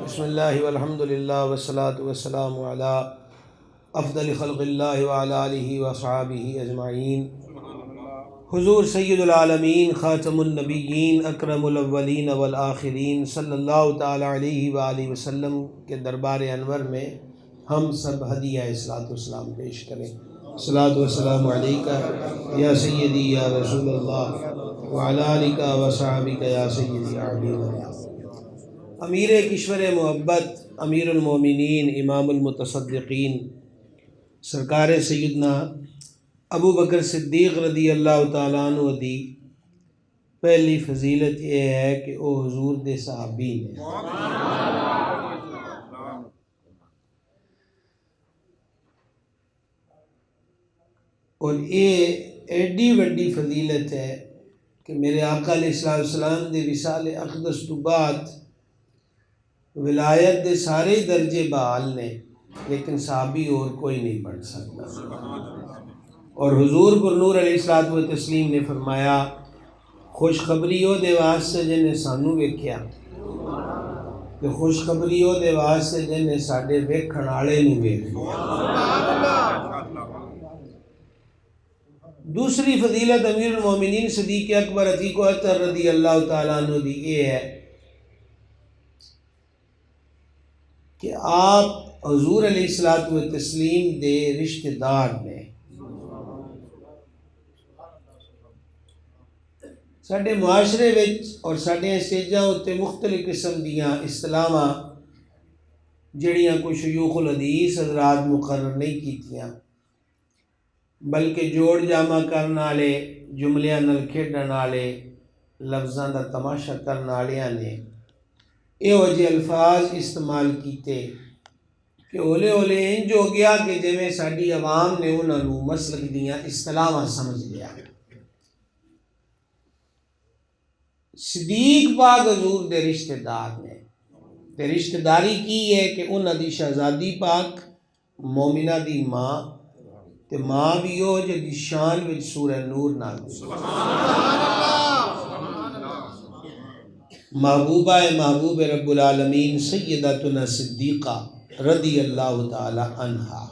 بسم اللہ والحمد للہ والصلاة والسلام علی افضل خلق اللہ وعلی آلہ وصحابہ اجمعین۔ حضور سید العالمین خاتم النبیین اکرم الاولین والآخرین صلی اللہ تعالی علیہ وآلہ وسلم کے دربار انور میں ہم سب ہدیہ صلاۃ والسلام پیش کریں۔ صلاۃ والسلام علیکہ یا سیدی یا رسول اللہ وعلی آلہ وصحابہ یا سیدی یا حبیب اللہ۔ امیر کشور محبت، امیر المومنین، امام المتصدقین سرکار سیدنا ابو بکر صدیق رضی اللہ تعالیٰ عنہ دی پہلی فضیلت یہ ہے کہ وہ حضور دے صحابی نے۔ اور یہ ایڈی وڈی فضیلت ہے کہ میرے آقا علیہ السلام دے وصال اقدس تو بعد ولایت دے سارے درجے بحال نے، لیکن صحابی اور کوئی نہیں بن سکتا۔ اور حضور پر نور علیہ الصلوۃ والتسلیم نے فرمایا خوشخبری او دے واسطے جنہیں سانو ویکھیا کہ خوشخبری او دے واسطے جنہیں ساڈے ویکھن والے نوں ویکھیا۔ دوسری فضیلت امیر المومنین صدیق اکبر عتیق اطہر رضی اللہ تعالیٰ عنہ دی یہ ہے کہ آپ حضور علیہ الصلوۃ والتسلیم دے رشتہ دار نے۔ ساڈے معاشرے وچ اور ساڈے اسٹیجاں اُتے مختلف قسم دیاں اصطلاحاں جڑیاں کوئی شیوخ الحدیث حضرات مقرر نہیں کیتیاں، بلکہ جوڑ جامع کرن والے، جملیاں نال کھیڈن والے، لفظاں دا تماشا کرن والیاں نے یہو جے الفاظ استعمال کیتے کہ اولے اولے انج ہو گیا کہ جویں ساڈی عوام نے انہاں نوں مسلک دیاں اصطلاحاں سمجھ لیا۔ صدیق پاک حضور دے رشتہ دار نے، تے رشتہ داری کی ہے کہ انہاں دی شہزادی پاک مومنہ دی ماں، تے ماں بھی ہو جدی شان وچ سورہ نور نازل محبوبہ محبوب رب العالمین سیدتنا صدیقہ رضی اللہ تعالی عنہا۔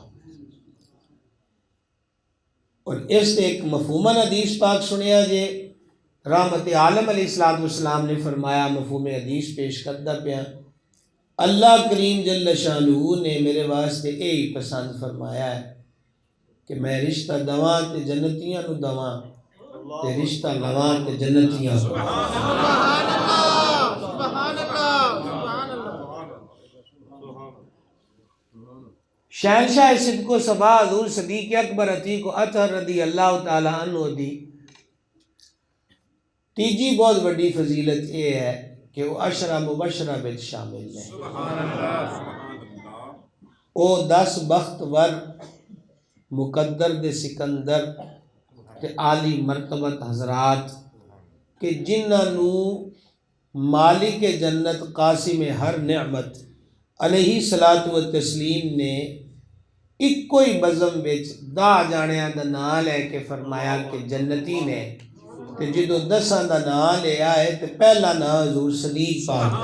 اور اس سے ایک مفہوماً حدیث پاک سنیا جے، رحمت عالم علیہ السلام نے فرمایا، مفہوم حدیث پیش کردہ پیا، اللہ کریم جل شانہ نے میرے واسطے یہی پسند فرمایا ہے کہ میں رشتہ دواں تے جنتیاں نو دواں تے رشتہ لواں تے جنتیاں کو۔ شہنشاہ صدق و صفا حضور صدیق اکبر عتیق اطہر رضی اللہ تعالی عنہ دی تیجی بہت بڑی فضیلت یہ ہے کہ وہ عشرہ مبشرہ وچ شامل ہیں۔ وہ 10 بختور مقدر دے سکندر تے عالی مرتبت حضرات کہ جنہاں نوں مالک جنت قاسم ہر نعمت علیہ الصلوۃ والتسلیم نے ایک کوئی بزم وچ 10 جانیاں دا نام لے کے فرمایا کہ جنتی نے، تے جدو 10 دا نام لیا ہے تے پہلا نام حضور صدیق پاک دا۔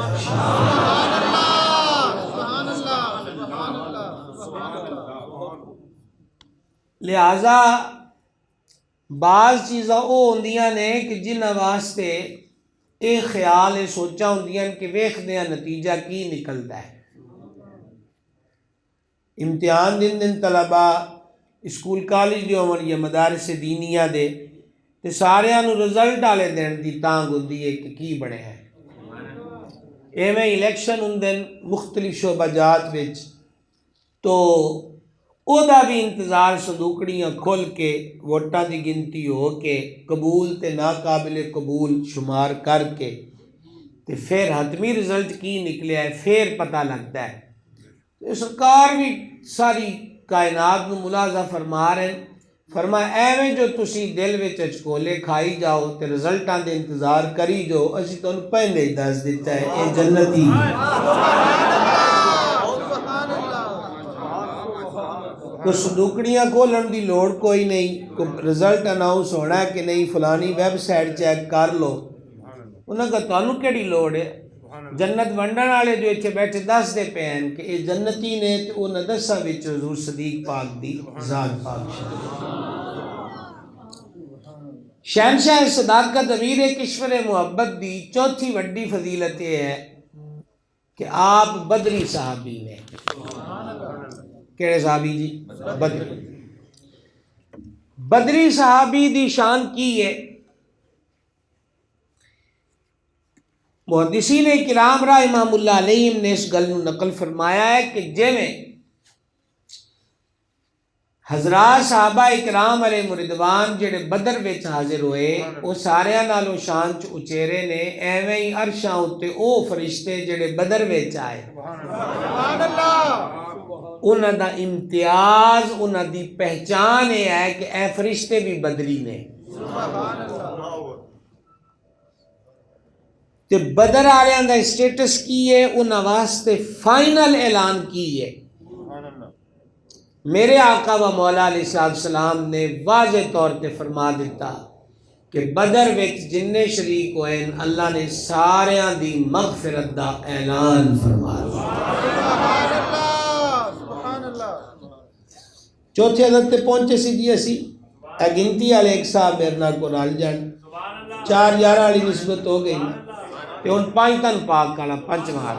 لہٰذا بعض چیزاں وہ ہوندیاں نے کہ جنہاں واسطے یہ خیال یہ سوچا ہوندیاں کہ ویکھدے ہیں نتیجہ کی نکلتا ہے۔ امتحان دن طلبہ اسکول کالج دے ہون یا مدارس دینیہ دے تے ساریاں نوں رزلٹ والے دن دی تانگ ہوندی ہے کہ کی بنے ہے۔ ایویں الیکشن ہوندے مختلف شعبہ جات وچ، تو او دا بھی انتظار صندوقڑیاں کھل کے ووٹاں دی گنتی ہو کے قبول تے ناقابل قبول شمار کر کے تے پھر حتمی رزلٹ کی نکلیا ہے پھر پتہ لگتا ہے۔ سرکار بھی ساری کائنات نو ملاحظہ فرما رہے ہیں، فرمایا ایویں جو تسی دل وچ اچکولے کھائی جاؤ تے رزلٹاں دے انتظار کری جو، اسی تانوں پہلے ہی دس دیتا ہے اے جنتی۔ تو صندوقڑیاں کھولن دی لوڑ کوئی نہیں، کوئی رزلٹ اناؤنس ہونا ہے کہ نہیں، فلانی ویب سائٹ چیک کر لو۔ انہوں نے کہا تانوں کیڑی لوڑ ہے، جنت ونڈن والے جو اتنے بیٹھے دس دے پے ہیں کہ یہ جنتی نے تو انہاں دساں وچ حضور صدیق پاک دی ذات پاک شہنشاہ صداقت امیر کشور محبت دی چوتھی وڈی فضیلت یہ ہے کہ آپ بدری صحابی نے. کیڑے صحابی جی؟ بدری. بدری صحابی دی شان کی ہے. محدثین کرام رحمہم اللہ علیہم نے اس گل نقل فرمایا ہے کہ جویں حضرات صحابہ اکرام علیہ رضوان جڑے بدر وچ حاضر ہوئے وہ ساریاں نالوں شان چ اچیرے نے، ایویں ہی عرشاں اتے او فرشتے جڑے بدر وچ آئے سبحان اللہ انہاں دا امتیاز انہاں دی پہچان یہ ہے کہ اے فرشتے بھی بدری نے. تے بدر والوں دا اسٹیٹس کی ہے انہاں واسطے فائنل اعلان کی ہے. میرے آقا و مولا علیہ السلام نے واضح طور پہ فرما دیتا کہ بدر وچ جننے شریک ہوئے اللہ نے ساریاں دی مغفرت دا اعلان فرما دیا. سبحان اللہ. چوتھے عدد تے پہنچے سی جی اسی اے گنتی والے ایک صاحب میرے نال کو رل جان 4-11 والی نسبت ہو گئی تے ہن 5 تن پاک والا 5 مار.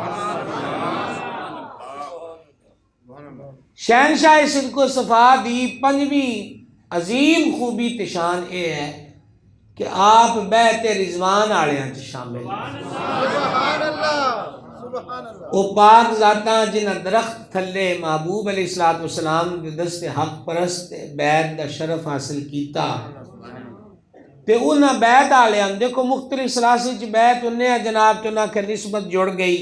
شہنشاہ صدق و صفا دی 5ویں عظیم خوبی تشان یہ ہے کہ آپ بیعت رضوان والےاں چ شامل ہیں. وہ پاک ذاتاں جنہاں درخت تھلے محبوب علیہ السلام دے دست حق پرست بیعت دا شرف حاصل کیتا تے انہاں بیعت والےاں دیکھو مختلف سلاسل چ بیعت انہیں جناب تے انہاں کے نسبت جڑ گئی،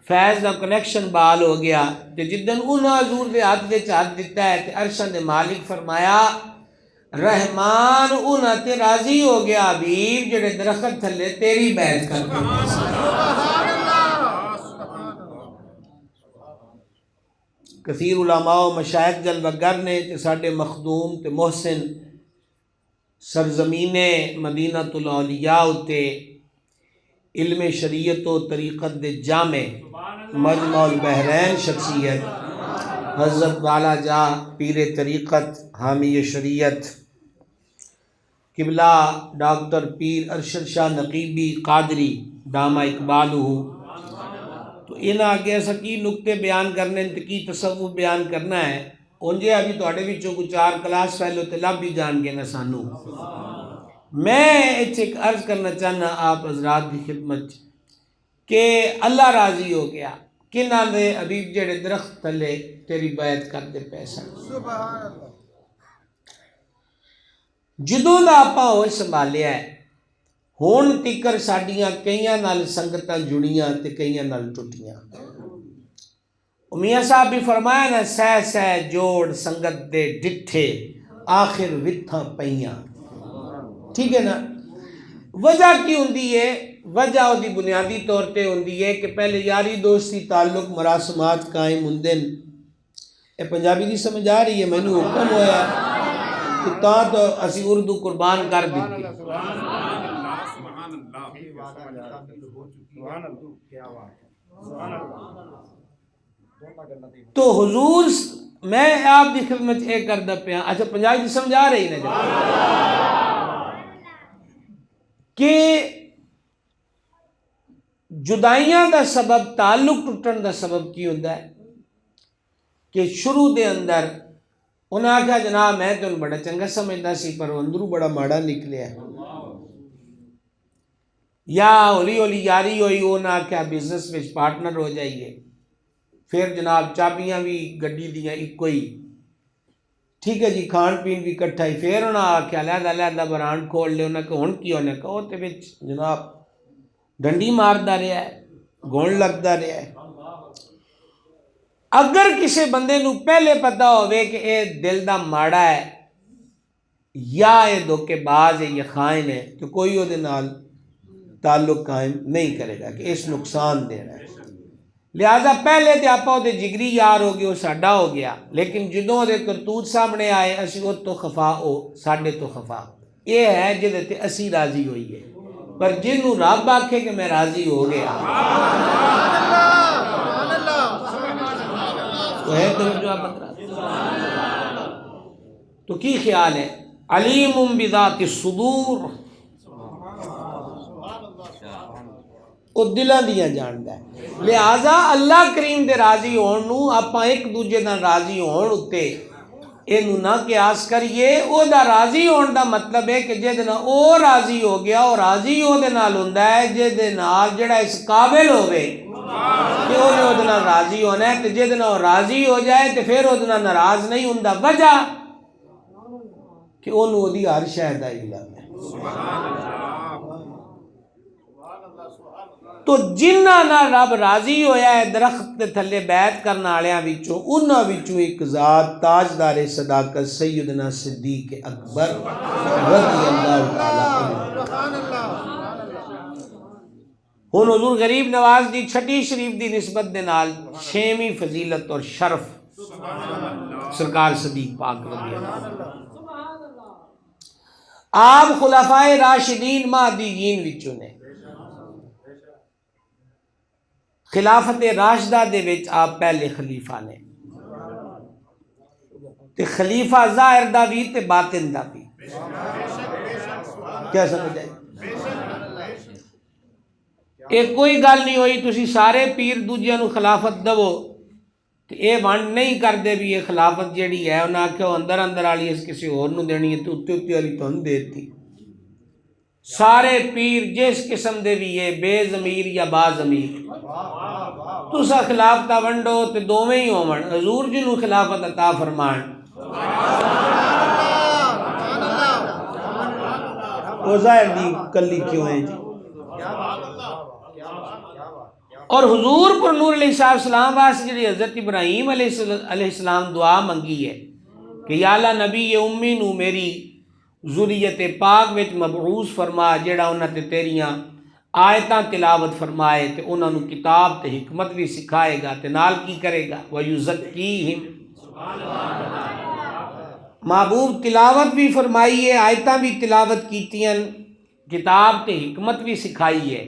فیض دا کنیکشن بحال ہو گیا تے جدن انہاں حضور دے ہاتھ دے ہاتھ دیتا ہے تے عرشاں دے مالک فرمایا رحمان انہاں تے راضی ہو گیا حبیب جڑے درخت تھلے تیری بیعت کر دے. کثیر علماء و مشائخ جلوگر نے تے ساڈے مخدوم تے محسن سرزمین مدینہ الاولیاء تے علم شریعت و طریقت دے جامع مجمع البحرین شخصیت حضرت والا جا پیر طریقت حامی شریعت قبلہ ڈاکٹر پیر ارشد شاہ نقیبی قادری دامہ اقبالہ، تو انہاں آگے ایسا کی نقطے بیان کرنے کی تصوف بیان کرنا ہے انجے ابھی تواڈے وچوں کو 4 کلاس فیلو تے لب بھی جان گے نہ سانو. میں ایک عرض کرنا چاہنا آپ حضرات کی خدمت کہ اللہ راضی ہو گیا کنہاں دے حبیب جڑے درخت تھلے تیری بیعت کر دے پیسہ. سبحان اللہ. جدوں دا آپاں ہوئے سنبھالیا ہے ہون تکر ساڈیاں کئیاں نال سنگتاں جڑیاں تے کئیاں نال ٹوٹیاں. میاں صاحب بھی فرمایا نا سہ سہ جوڑ سنگت دے ڈٹھے آخر وتھاں پئیاں. ٹھیک ہے نا. وجہ کی ہوندی ہے؟ وجہ دی بنیادی طور پہ ہوندی ہے کہ پہلے یاری دوستی تعلق مراسمات قائم ہوندے. اے پنجابی دی سمجھ آ رہی ہے؟ مینوں حکم ہویا کہ تاں تو اسی اردو قربان کر دیتی. تو حضور میں آپ دی خدمت اے کردا پیا. اچھا پنجابی دی سمجھ آ رہی نا کہ جدائیاں دا سبب تعلق ٹوٹن دا سبب کی ہوتا ہے کہ شروع دے اندر انہاں آکھا جناب میں تو بڑا چنگا سمجھدا سی پر اندروں بڑا ماڑا نکلیا ہے، یا ہولی ہولی یاری ہوئی انہاں آکھا بزنس وچ پارٹنر ہو جائیے، پھر جناب چابیاں بھی گڈی دیاں ایک ہی، ٹھیک ہے جی، کھان پین بھی کٹھا ہی، پھر انہاں آکھا علیحدہ علیحدہ برانڈ کھول لے. انہاں کہ ہن کی ہونے کہ وہ تے وچ جناب ڈنڈی ماردا رہا ہے، گون لگدا رہا ہے. اگر کسی بندے نو پہلے پتہ ہوئے کہ اے دل دا ماڑا ہے یا اے دھوکے باز ہے یا خائن ہے تو کوئی وہ دے نال تعلق قائم نہیں کرے گا کہ اس نقصان دینا ہے. لہذا پہلے تے آپ وہ جگری یار ہو گئے وہ ساڈا ہو گیا، لیکن جدوں دے کرتوت سامنے آئے اسی وہ تو خفا ہو ساڈے تو خفا. یہ ہے جدے تے اسی راضی ہوئی ہے. پر جنوں رب آکھے کہ میں راضی ہو گیا تو ہے توجہ پتہ. تو کی خیال ہے؟ علیم بذات الصدور، وہ دلاں دیاں جاندا ہے. لہذا اللہ کریم دے راضی ہون نو آپاں ایک دوجے نال راضی ہون اتے اینو نہ قیاس کریے. او دا راضی ہون دا مطلب ہے کہ جے نال او راضی ہو گیا، او راضی او دے نال ہوندا ہے جے نال جڑا اس قابل ہوے کہ او نے او دے نال راضی ہونا ہے. تے جے نال او راضی ہو جائے تے پھر او دے نال ناراض نہیں ہوندا. وجہ کہ اونوں اودی ہر شے دا علم ہے. تو جنہاں نال رب راضی ہویا ہے درخت دے تھلے بیعت کرن والیاں وچوں، انہاں وچوں ایک ذات تاجدار صداقت سیدنا صدیق اکبر رضی اللہ تعالی عنہ. ہن حضور غریب نواز دی چھٹی شریف دی نسبت دے نال چھویں فضیلت اور شرف سرکار صدیق پاک رضی اللہ عنہ. آپ خلفائے راشدین مہدیین وچوں نے. خلافت راشدہ دے وچ آپ پہلے خلیفہ نے، تے خلیفہ ظاہر دا بھی تے باطن دا بھی. کیا سمجھ آئی؟ ایک کوئی گل نہیں ہوئی تسی سارے پیر دوجیاں نو خلافت دو تے اے ونڈ نہیں کر دے بھی یہ خلافت جیڑی ہے انہاں آکھیا اندر اندر والی اس کسی اور نو دینی ہے تو اتے اتے والی تن دیتی. سارے پیر جس قسم دے بھی ہے بے ضمیر یا با ضمیر تسا خلافت ونڈو تے دوویں ہی ہون. حضور جنوں خلافت عطا فرمان وہ ظاہر دی کلی کیوں ہے جی. اور حضور پر نور علیہ السلام واسطے جڑی حضرت ابراہیم علیہ السلام دعا منگی ہے کہ یا اللہ نبی امی نو میری ذریت پاک وچ مبعوث فرما جڑا انہاں تے تیریاں آیتاں تلاوت فرمائے تے انہاں نو کتاب تے حکمت بھی سکھائے گا تے نال کی کرے گا وَيُزَكِّيهِمْ. محبوب تلاوت بھی فرمائی ہے، آیتاں بھی تلاوت کیتیاں، کتاب تے حکمت بھی سکھائی ہے.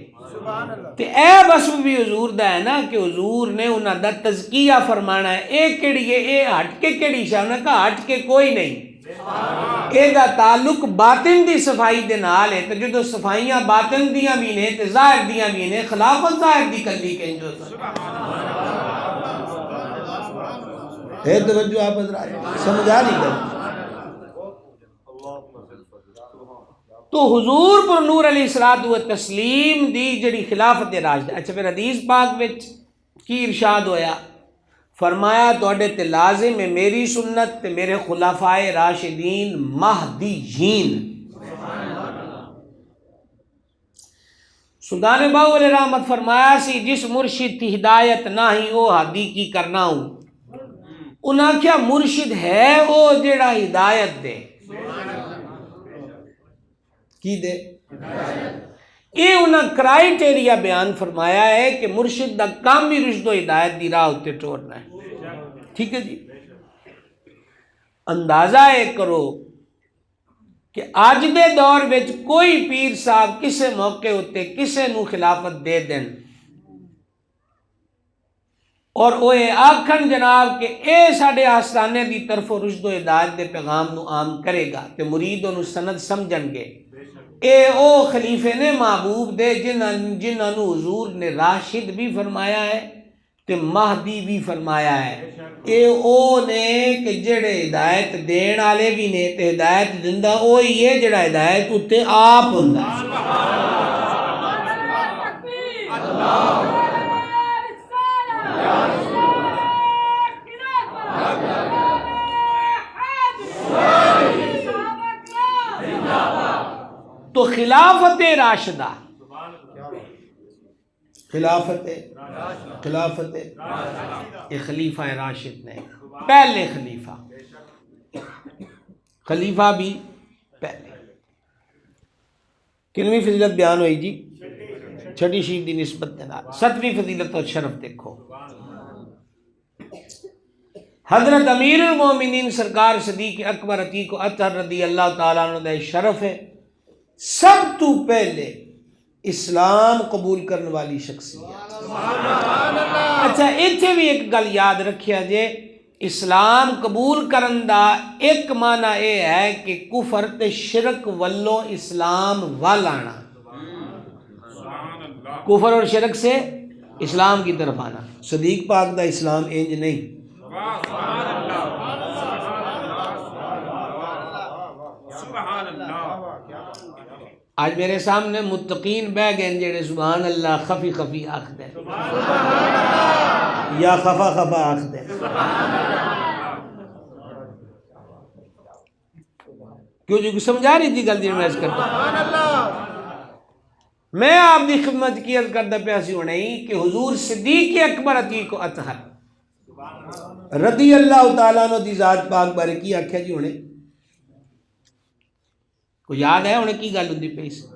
تے اے وصف بھی حضور دا ہے نا کہ حضور نے انہاں دا تزکیہ فرمانا ہے. اے کیڑی ہے؟ اے ہٹ کے کیڑی شے؟ انہاں کہا ہٹ کے کوئی نہیں. اے دا تعلق باطن دی صفائی دے نال ہے. تے جدو صفائیاں باطن دیاں بھی نے تے ظاہر دیاں بھی نے، خلافت ظاہر دی کلی کہیں جو ہے. توجہ آپ حضرات سمجھا نہیں گئے. تو حضور پر نور علیہ الصلوۃ والتسلیم دی جڑی خلافت راشدہ. اچھا پھر حدیث پاک وچ کی ارشاد ہویا؟ فرمایا تواڈے تے لازم ہے میری سنت تے میرے خلفائے راشدین مہدیین. سلطان باہو علیہ رحمت فرمایا سی جس مرشد کی ہدایت نہ ہی او ہادی کی کرنا ہوں. انہاں کیا مرشد ہے او جڑا ہدایت دے کی دے. یہ انہاں کرائیٹیریا بیان فرمایا ہے کہ مرشد دا کام بھی رشد و ہدایت دی راہ اتے ٹورنا ہے. ٹھیک ہے جی. اندازہ یہ کرو کہ آج دے دور وچ کوئی پیر صاحب کسے موقع اتے کسے نو خلافت دے دین اور وہ آکھن جناب کہ اے ساڈے آستانے دی طرف رشد و ہدایت دے پیغام نو عام کرے گا تے مرید انہوں سند سمجھن گے. اے او خلیفے نے محبوب دے جنہاں نو حضور نے راشد بھی فرمایا ہے تے مہدی بھی فرمایا ہے. اے او نے کہ جڑے ہدایت دین والے بھی نے تے ہدایت دیندا اوہی ہے جڑا ہدایت اتے آپ ہوندا ہے. تو خلافت راشدہ خلافت یہ خلیفہ راشد نے پہلے خلیفہ بھی پہلے. کنویں فضیلت بیان ہوئی جی؟ چھٹی شریف دی نسبت دے نال. ستویں فضیلت اور شرف دیکھو. حضرت امیر المومنین سرکار صدیق اکبر عتیق اطہر رضی اللہ تعالیٰ عنہ دا شرف ہے سب تو پہلے اسلام قبول کرنے والی شخصیت۔ اچھا اتنے بھی ایک گل یاد رکھیا جے، اسلام قبول کرن دا ایک معنی یہ ہے کہ کفر تے شرک والوں اسلام وال آنا، کفر اور شرک سے اسلام کی طرف آنا۔ صدیق پاک دا اسلام انج نہیں۔ آج میرے سامنے متقین بہ گئے جڑے سبحان اللہ خفی خفی آخدے یا خفا خفا آخدے، کیوں جو سمجھا رہی تھی گل جی میں اس کرتا میں آپ دی خدمت کی عرض کرتا پیا سی ہونے کہ حضور صدیق اکبر عتیق و اطہر رضی اللہ تعالیٰ عنہ دی ذات پاک بارے کی آکھیا جی ہونے کو یاد ہے انہیں کی گل ہوندی پئی سی؟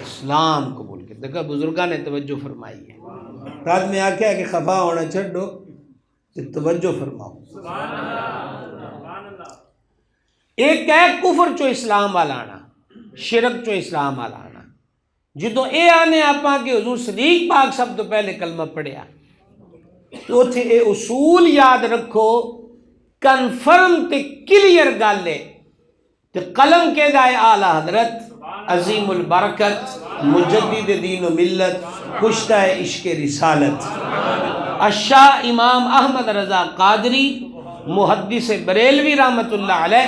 اسلام قبول کر دیکھا بزرگاں نے توجہ فرمائی ہے۔ رات میں آکھیا کہ خفا ہونا چھڈو تے توجہ فرماؤ۔ ایک ہے کفر چو اسلام والا آنا، شرک چو اسلام والا آنا۔ جدو اے آنے آپاں کہ حضور صدیق پاک سب تو پہلے کلمہ پڑھیا تو اتھے اے اصول یاد رکھو، کنفرم تے کلیئر گل ہے تے قلم کے دائے اعلی حضرت عظیم البرکت مجدد دین و ملت کشتہ عشق رسالت الشاہ امام احمد رضا قادری محدث بریلوی رحمت اللہ علیہ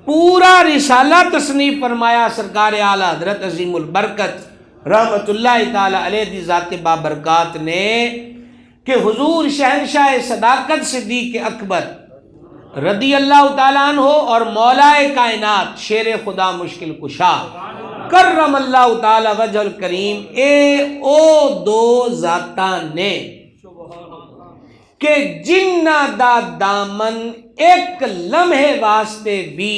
پورا رسالہ تصنیف فرمایا سرکار اعلی حضرت عظیم البرکت رحمت اللہ تعالی علیہ دی ذات بابرکات نے کہ حضور شہنشاہ صداقت صدیق اکبر رضی اللہ تعالیٰ عنہ اور مولا کائنات شیر خدا مشکل کشا کرم اللہ تعالی وجہ الکریم او دو ذاتاں نے کہ جنہ دا دامن ایک لمحے واسطے بھی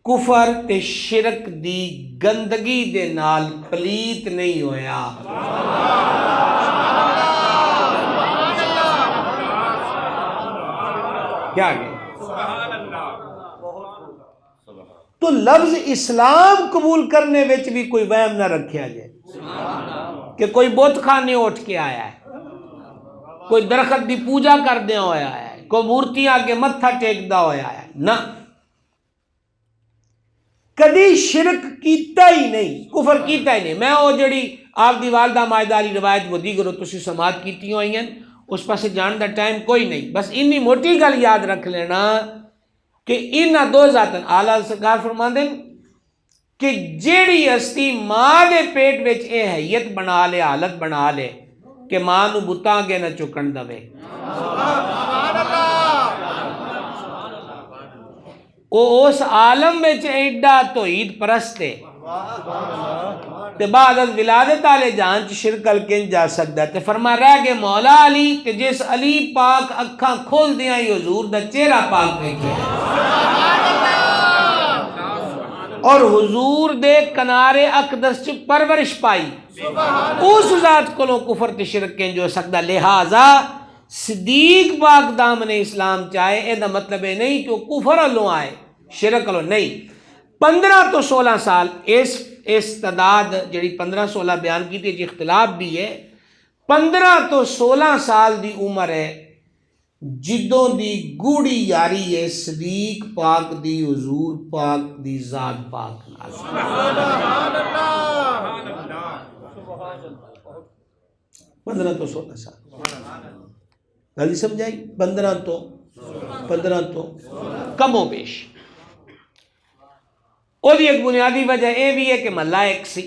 کفر تے شرک دی گندگی دے نال پلیت نہیں ہویا۔ کیا گئے؟ تو لفظ اسلام قبول کرنے وچ بھی کوئی وہم نہ رکھیا جائے کہ کوئی بت خانے اٹھ کے آیا ہے، کوئی درخت دی پوجا کردیا ہویا ہے، کوئی مورتیاں آگے متھا ٹیکدا ہویا ہے، نہ کدی شرک کیتا ہی نہیں، کفر کیتا ہی نہیں۔ میں وہ جڑی آپ دی والدہ ماجدہ علی روایت وہ دیگر تسی سماعت کیتی ہوئی ہیں اس پاس جان دا ٹائم کوئی نہیں، بس انی موٹی گل یاد رکھ لینا کہ انہاں دو ذاتن اعلیٰ سرکار فرماندے کہ جیڑی ہستی ماں دے پیٹ وچ اے حیت بنا لے، حالت بنا لے کہ ماں نو بتاں اگے نہ چکن دے، او اس عالم وچ ایڈا توحید پرست ہے تے بعد از ولادت والے جہان چ شرک کل جا سکدا تے فرما رہ گئے مولا علی کہ جس علی پاک اکھاں کھول دیاں ہی حضور دا چہرہ پاک ویکھیا اور حضور دے کنارے اقدس چ پرورش پائی، اس ذات کولوں کفر تے شرک کنج ہو سکدا۔ لہذا صدیق پاک دامن اسلام چاہے اے دا مطلب ہے نہیں کہ وہ کفر والوں آئے شرک والوں نہیں۔ 15 تو 16 سال اس تعداد جڑی 15-16 بیان کی تھی اختلاف بھی ہے، 15 تو 16 سال دی عمر ہے جدوں دی گوڑی یاری ہے صدیق پاک دی حضور پاک دی ذات پاک نال۔ 15 تو 16 سال گل سمجھائی، 15 تو کم و بیش۔ وہ ایک بنیادی وجہ یہ بھی ہے کہ محلہ ایک سی،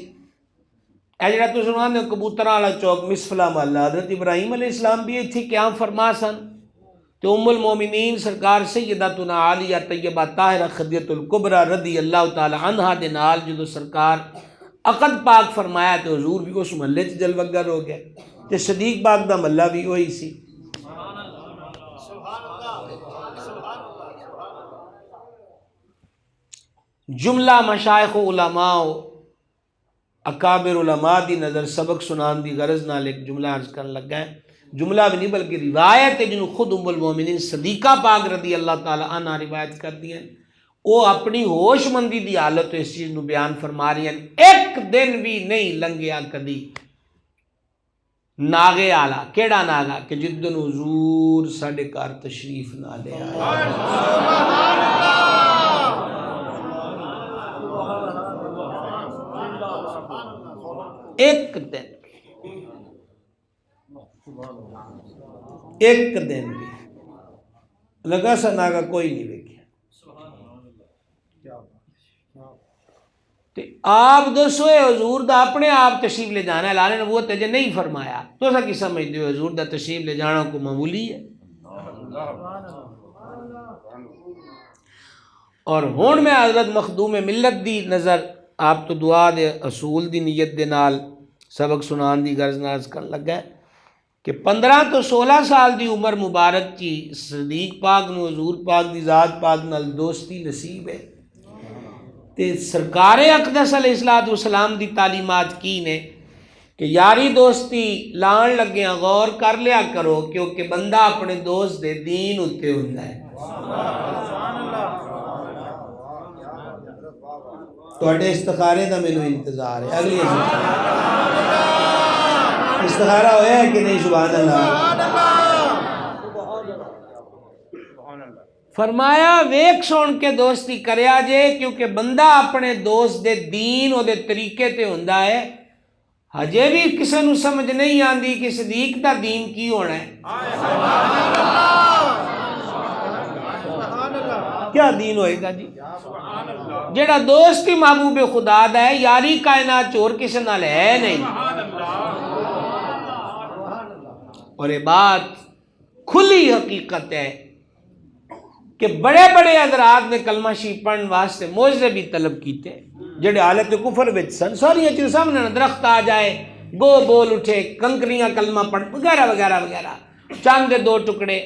اے جڑا تو سنانے کبوتراں والا چوک مسفلا محلہ، حضرت ابراہیم علیہ السلام بھی اتھی قیام فرما سن تو ام المومنین سرکار سیدتنا عالیہ طیبہ طاہرہ خدیجہ الکبریٰ رضی اللہ تعالی عنہا دے نال جدو سرکار عقد پاک فرمایا تو حضور بھی اس محلے چ جلوگر ہو گئے تے صدیق پاک دا محلہ بھی وہی سی۔ جملہ مشائخ و علماء اکابر علماء دی نظر سبق سنان دی غرض نال ایک جملہ عرض کرنے لگا ہے، جملہ بھی نہیں بلکہ روایت ہے جنہوں خود ام المومنین صدیقہ پاک رضی اللہ تعالی عنہ روایت کر دی ہیں۔ وہ اپنی ہوش مندی دی حالت اس چیز نو بیان فرما رہی ہیں۔ ایک دن بھی نہیں لنگیا کدی ناغے آلا، کیڑا ناغا کہ جدن حضور ساڈے گھر تشریف نہ لے آئے۔ ایک دن بھی لگا سا ناغا کوئی نہیں ویکھیا۔ تے آپ دسو حضور دا اپنے آپ تشریف لے جانا اعلان نبوت ہے جے نہیں فرمایا تو سا کی سمجھ دیو حضور دا تشریف لے جانا کو معمولی ہے۔ اور ہون میں حضرت مخدوم ملت دی نظر آپ تو دعا دے اصول دی نیت دے نال سبق سنان دی غرض ناز کرن لگا ہے کہ 15 تو 16 سال دی عمر مبارک کی صدیق پاک نو حضور پاک دی ذات پاک نال دوستی نصیب ہے۔ تے سرکار اقدس علیہ السلام دی تعلیمات کی نے کہ یاری دوستی لان لگیاں غور کر لیا کرو کیونکہ بندہ اپنے دوست دے دین اتے ہوتا ہے۔ تواڈے استخارے دا مینوں انتظار ہے، اگلی استخارہ ہویا ہے کہ نہیں؟ سبحان اللہ۔ فرمایا ویک سن کے دوستی کریا جے کیونکہ بندہ اپنے دوست دے دین او دے طریقے تے ہوندا ہے۔ ہجے بھی کسے نو سمجھ نہیں آندی کہ صدیق دا دین کی ہونا ہے، کیا دین ہوئے گا جی؟ جیڑا دوست ہی محبوب خدا دا ہے، یاری کائنات چور کسے نال ہے نہیں۔ اور یہ بات کھلی حقیقت ہے کہ بڑے بڑے حضرات نے کلمہ شریف پڑھن واسطے معجزے بھی طلب کیتے، جڑے حالت کفر وچ سن، ساری چیز سامنے درخت آ جائے، گو بول اٹھے، کنکریاں کلمہ پڑھ وغیرہ وغیرہ وغیرہ، چاند دو ٹکڑے،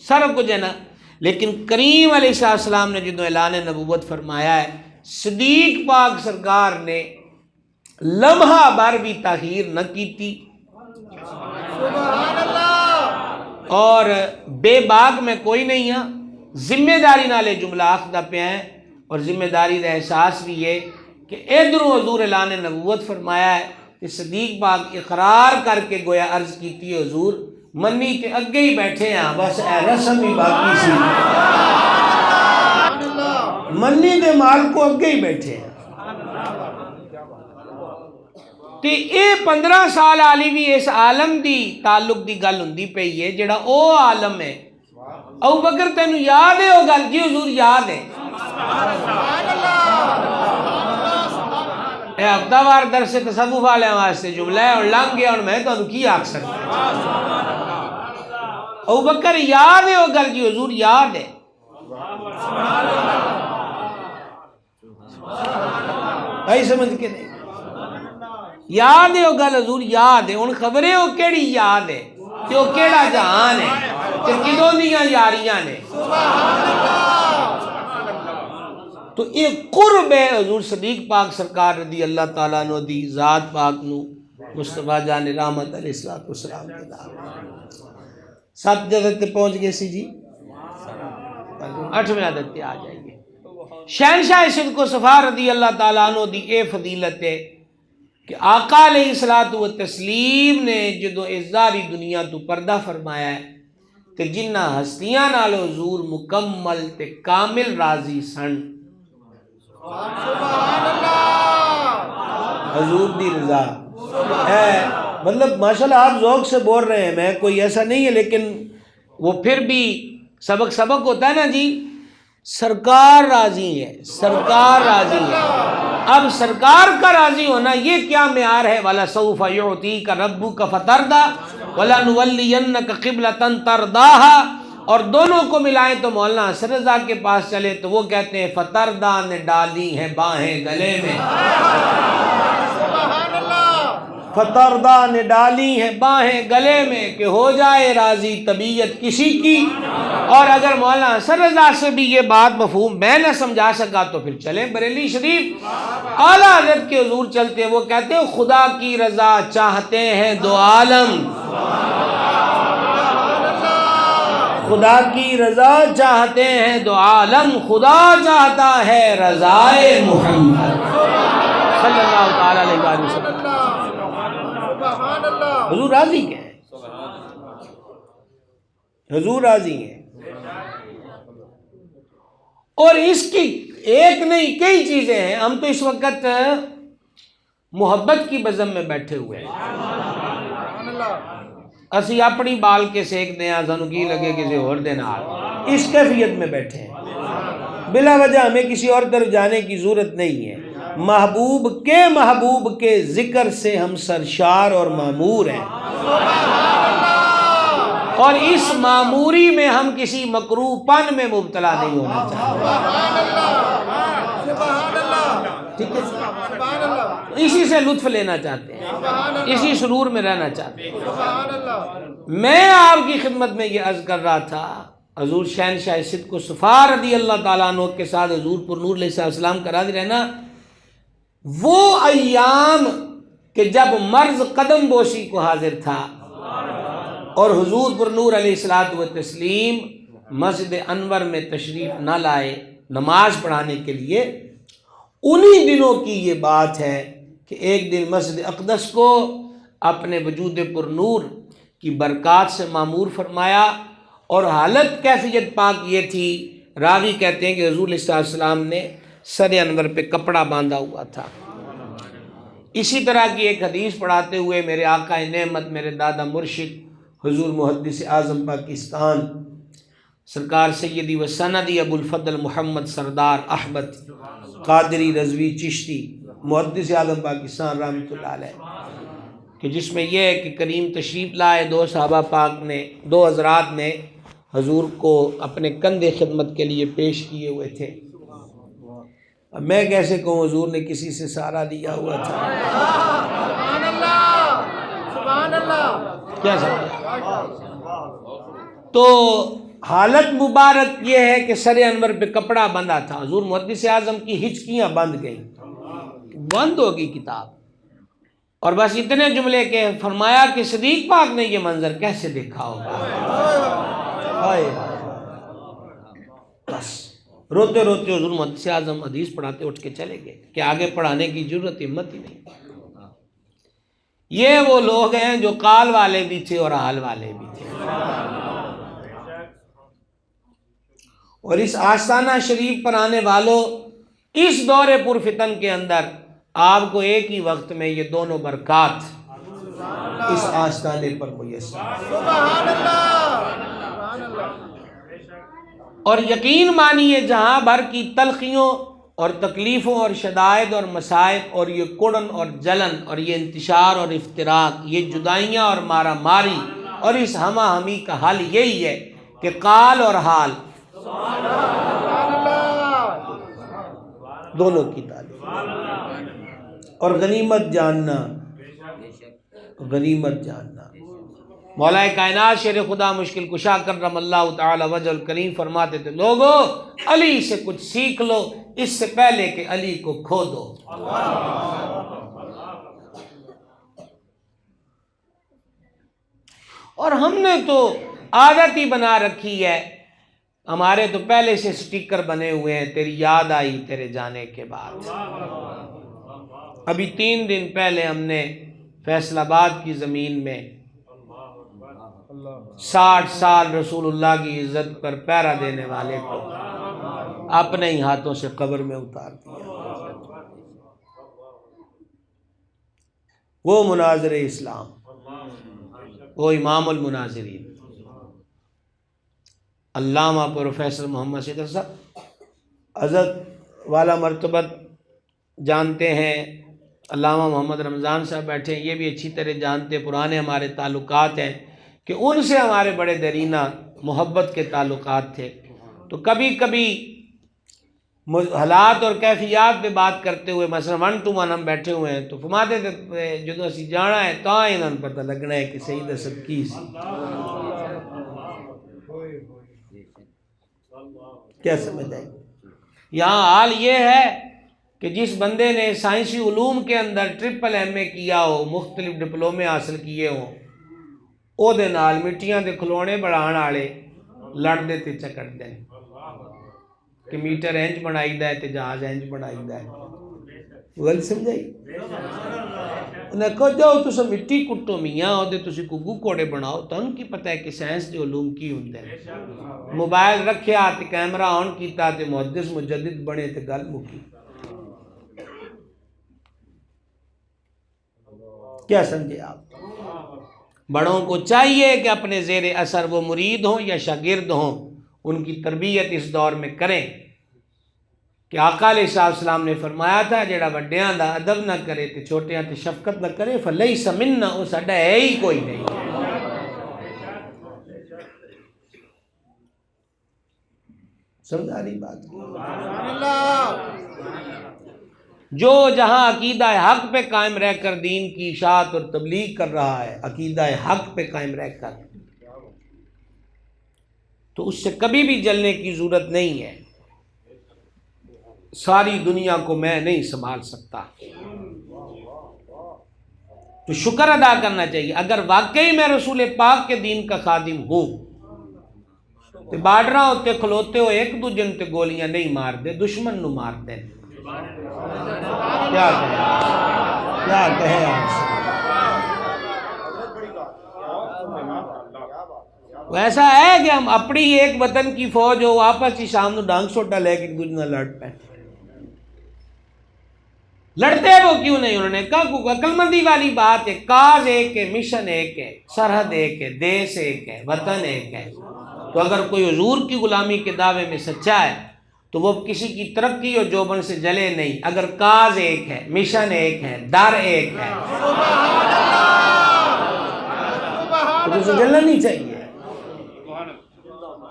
سارا کچھ ہے نا۔ لیکن کریم علیہ السلام نے جدو اعلان نبوت فرمایا ہے، صدیق پاک سرکار نے لمحہ بار بھی تاخیر نہ کیتی اور بے باک میں کوئی نہیں ہاں، ذمہ داری نالے جملہ آخدہ پہ ہیں اور ذمہ داری دا احساس بھی ہے کہ ادھروں حضور اعلان نبوت فرمایا ہے کہ صدیق پاک اقرار کر کے گویا عرض کیتی ہے حضور منی تے اگے ہی بیٹھے ہیں، بس اے رسم ہی باقی سی، منی دے مال کو اگے ہی بیٹھے ہیں۔ تے اے 15 سال آلی بھی اس عالم دی تعلق دی گل ہوندی پئی ہے جڑا او عالم ہے۔ ابو بکر تینوں یاد ہے وہ گل؟ جی حضور یاد ہے۔ اے ہفتہ وار درس تصوف والے واسطے جملہ ہے اور لنگ گیا اور میں تانوں کی آکھ سکتا۔ ابو بکر یاد ہے وہ گل؟ جی حضور یاد ہے۔ بھائی سمجھ کے نہیں یاد ہے وہ گل؟ حضور یاد ہے۔ ان خبریں وہ کیڑی یاد ہے کہ وہ کیڑا جہان ہے کہ کدوں دیاں یاریاں نے۔ تو یہ قرب ہے حضور صدیق پاک سرکار رضی اللہ تعالیٰ عنہ دی ذات پاک نو مصطفیٰ جان رحمت علیہ السلام کے دار 7 عدد تے پہنچ گئے سی جی، 8ویں عدد تے آ جائیں گے۔ شہنشاہ صدق و صفا رضی اللہ تعالیٰ عنہ دی اے فضیلت ہے کہ آقا علیہ الصلوۃ والتسلیم نے جدو ازاری دنیا تو پردہ فرمایا ہے کہ جنہ ہستیاں نال حضور مکمل تے کامل راضی سن، حضور دی رضا ہے۔ مطلب ماشاءاللہ آپ ذوق سے بول رہے ہیں، میں کوئی ایسا نہیں ہے، لیکن وہ پھر بھی سبق ہوتا ہے نا جی، سرکار راضی ہے، سرکار راضی ہے۔ اب سرکار کا راضی ہونا یہ کیا معیار ہے؟ وَلَسَوْفَ يُعْطِيكَ رَبُّكَ فَتَرْضَىٰ وَلَنُوَلِّيَنَّكَ قِبْلَةً تَرْضَاهَا، اور دونوں کو ملائیں تو مولانا حسن رضا کے پاس چلے تو وہ کہتے ہیں فتردہ نے ڈالی ہیں باہیں گلے میں، فتردہ نے ڈالی ہیں باہیں گلے میں کہ ہو جائے راضی طبیعت کسی کی۔ اور اگر مولانا حسن رضا سے بھی یہ بات مفہوم میں نہ سمجھا سکا تو پھر چلیں بریلی شریف، اعلیٰ حضرت کے حضور چلتے ہیں، وہ کہتے ہیں خدا کی رضا چاہتے ہیں دو عالم، خدا کی رضا چاہتے ہیں تو عالم خدا چاہتا ہے رضائے محمد صلی اللہ تعالی علیہ وآلہ وسلم۔ حضور راضی ہیں، حضور راضی ہیں۔ اور اس کی ایک نہیں کئی چیزیں ہیں۔ ہم تو اس وقت محبت کی بزم میں بیٹھے ہوئے ہیں، اسی اپنی بال کے سیک دیں سانو کی لگے کسی اور دے نال، اس کیفیت میں بیٹھے ہیں۔ بلا وجہ ہمیں کسی اور طرف جانے کی ضرورت نہیں ہے۔ محبوب کے ذکر سے ہم سرشار اور معمور ہیں، اور اس معموری میں ہم کسی مکروہ پن میں مبتلا نہیں ہونا چاہتے، ٹھیک ہے؟ اسی سے لطف لینا چاہتے ہیں، اسی سرور میں رہنا چاہتے ہیں۔ میں آپ کی خدمت میں یہ عرض کر رہا تھا، حضور شہنشاہ صدق و صفا رضی اللہ تعالیٰ عنہ کے ساتھ حضور پر نور علیہ السلام کا راضی رہنا، وہ ایام کہ جب مرض قدم بوسی کو حاضر تھا اور حضور پر نور علیہ الصلوۃ والتسلیم مسجد انور میں تشریف نہ لائے نماز پڑھانے کے لیے، انہی دنوں کی یہ بات ہے کہ ایک دن مسجد اقدس کو اپنے وجود پر نور کی برکات سے معمور فرمایا، اور حالت کیفیت پاک یہ تھی، راوی کہتے ہیں کہ حضور علیہ السلام نے سر انور پہ کپڑا باندھا ہوا تھا۔ اسی طرح کی ایک حدیث پڑھاتے ہوئے میرے آقا نعمت، میرے دادا مرشد حضور محدث اعظم پاکستان سرکار سیدی و سندی ابو الفضل محمد سردار احمد قادری رضوی چشتی محدث اعظم پاکستان رحمۃ اللہ علیہ، کہ جس میں یہ ہے کہ کریم تشریف لائے، دو صحابہ پاک نے، دو حضرات نے حضور کو اپنے کندھے خدمت کے لیے پیش کیے ہوئے تھے۔ اب میں کیسے کہوں حضور نے کسی سے سہارا لیا ہوا تھا؟ سبحان اللہ، سبحان اللہ، کیا سمجھا؟ تو حالت مبارک یہ ہے کہ سر انور پہ کپڑا بندھا تھا، حضور محدث اعظم کی ہچکیاں بند گئیں، بند ہوگی کتاب، اور بس اتنے جملے کے فرمایا کہ صدیق پاک نے یہ منظر کیسے دیکھا ہوگا، بس روتے روتے حضور محدث اعظم حدیث پڑھاتے اٹھ کے چلے گئے کہ آگے پڑھانے کی ضرورت ہمت ہی نہیں۔ یہ وہ لوگ ہیں جو قال والے بھی تھے اور حال والے بھی تھے، اور اس آستانہ شریف پر آنے والوں، اس دور پرفتن کے اندر آپ کو ایک ہی وقت میں یہ دونوں برکات اس آستانے پر میسر، سبحان اللہ، اور یقین مانیے جہاں بھر کی تلخیوں اور تکلیفوں اور شدائد اور مصائب اور یہ کڑن اور جلن اور یہ انتشار اور افتراق، یہ جدائیاں اور مارا ماری اور اس ہمہ ہمی کا حل یہی ہے کہ قال اور حال دونوں کی تعلیم، اور غنیمت جاننا، غنیمت جاننا۔ مولا کائنات شیر خدا مشکل کشا کرم اللہ تعالی وجہ الکریم فرماتے تھے، لوگو علی سے کچھ سیکھ لو اس سے پہلے کہ علی کو کھو دو۔ اور ہم نے تو عادت ہی بنا رکھی ہے، ہمارے تو پہلے سے سٹیکر بنے ہوئے ہیں، تیری یاد آئی تیرے جانے کے بعد۔ ابھی 3 دن پہلے ہم نے فیصل آباد کی زمین میں 60 سال رسول اللہ کی عزت پر پہرا دینے والے کو اپنے ہی ہاتھوں سے قبر میں اتار دیا۔ وہ مناظر اسلام، وہ امام المناظرین علامہ پروفیسر محمد سید صاحب، حضرت والا مرتبت جانتے ہیں، علامہ محمد رمضان صاحب بیٹھے ہیں، یہ بھی اچھی طرح جانتے، پرانے ہمارے تعلقات ہیں کہ ان سے ہمارے بڑے درینہ محبت کے تعلقات تھے۔ تو کبھی کبھی حالات اور کیفیات پہ بات کرتے ہوئے، مثلا 1 to 1 ہم بیٹھے ہوئے ہیں تو فرماتے تھے جدو اسی جانا ہے تاں انہوں نے پتہ لگنا ہے کہ سید اسد کی سی، کیا سمجھ آئی؟ یہاں حال یہ ہے کہ جس بندے نے سائنسی علوم کے اندر MA کیا ہو، مختلف ڈپلومے حاصل کیے ہوں، او دے نال مٹیاں دے کھلونے بڑھان والے لڑ دے تے چکڑ دیں کہ میٹر انج بنائی دا ہے تے جہاز انج بنائی دا ہے. گل سمجھائی؟ انہیں کہا جاؤ تسا مٹی کٹو میاں اور تسی گگو کوڑے بناؤ. تو ان کی پتہ ہے کہ سائنس دے علوم کی ہوندے ہیں. موبائل رکھیا تے کیمرہ آن کیتا تے محدث مجدد بنے تے گل مکی. کیا سمجھے آپ؟ بڑوں کو چاہیے کہ اپنے زیر اثر وہ مرید ہوں یا شاگرد ہوں ان کی تربیت اس دور میں کریں کہ آقا علیہ السلام نے فرمایا تھا جیڑا وڈیاں دا ادب نہ کرے تے چھوٹیاں تے شفقت نہ کرے فلیس منا، وہ ساڈا ہے ہی کوئی نہیں. سمجھا رہی بات؟ جو جہاں عقیدہ حق پہ قائم رہ کر دین کی اشاعت اور تبلیغ کر رہا ہے، عقیدہ حق پہ قائم رہ کر، تو اس سے کبھی بھی جلنے کی ضرورت نہیں ہے. ساری دنیا کو میں نہیں سنبھال سکتا. تو شکر ادا کرنا چاہیے. اگر واقعی میں رسول پاک کے دین کا خادم ہوں تو بارڈراں ہوتے کھلوتے ہو ایک دوجے تے گولیاں نہیں مار دے، دشمن نو مار دے. کیا کہے آپ؟ ایسا ہے کہ ہم اپنی ایک وطن کی فوج ہو آپس ہی شام نو ڈانگ سوٹا لے کے ایک دوجے نال لڑ پے. لڑتے وہ کیوں نہیں؟ انہوں نے کہا کوئی عقل مندی والی بات ہے. کاز ایک ہے، مشن ایک ہے، سرحد ایک ہے، دیس ایک ہے، وطن ایک ہے. تو اگر کوئی حضور کی غلامی کے دعوے میں سچا ہے تو وہ کسی کی ترقی اور جوبن سے جلے نہیں. اگر کاز ایک ہے، مشن ایک ہے، در ایک ہے تو اسے جلنا نہیں چاہیے.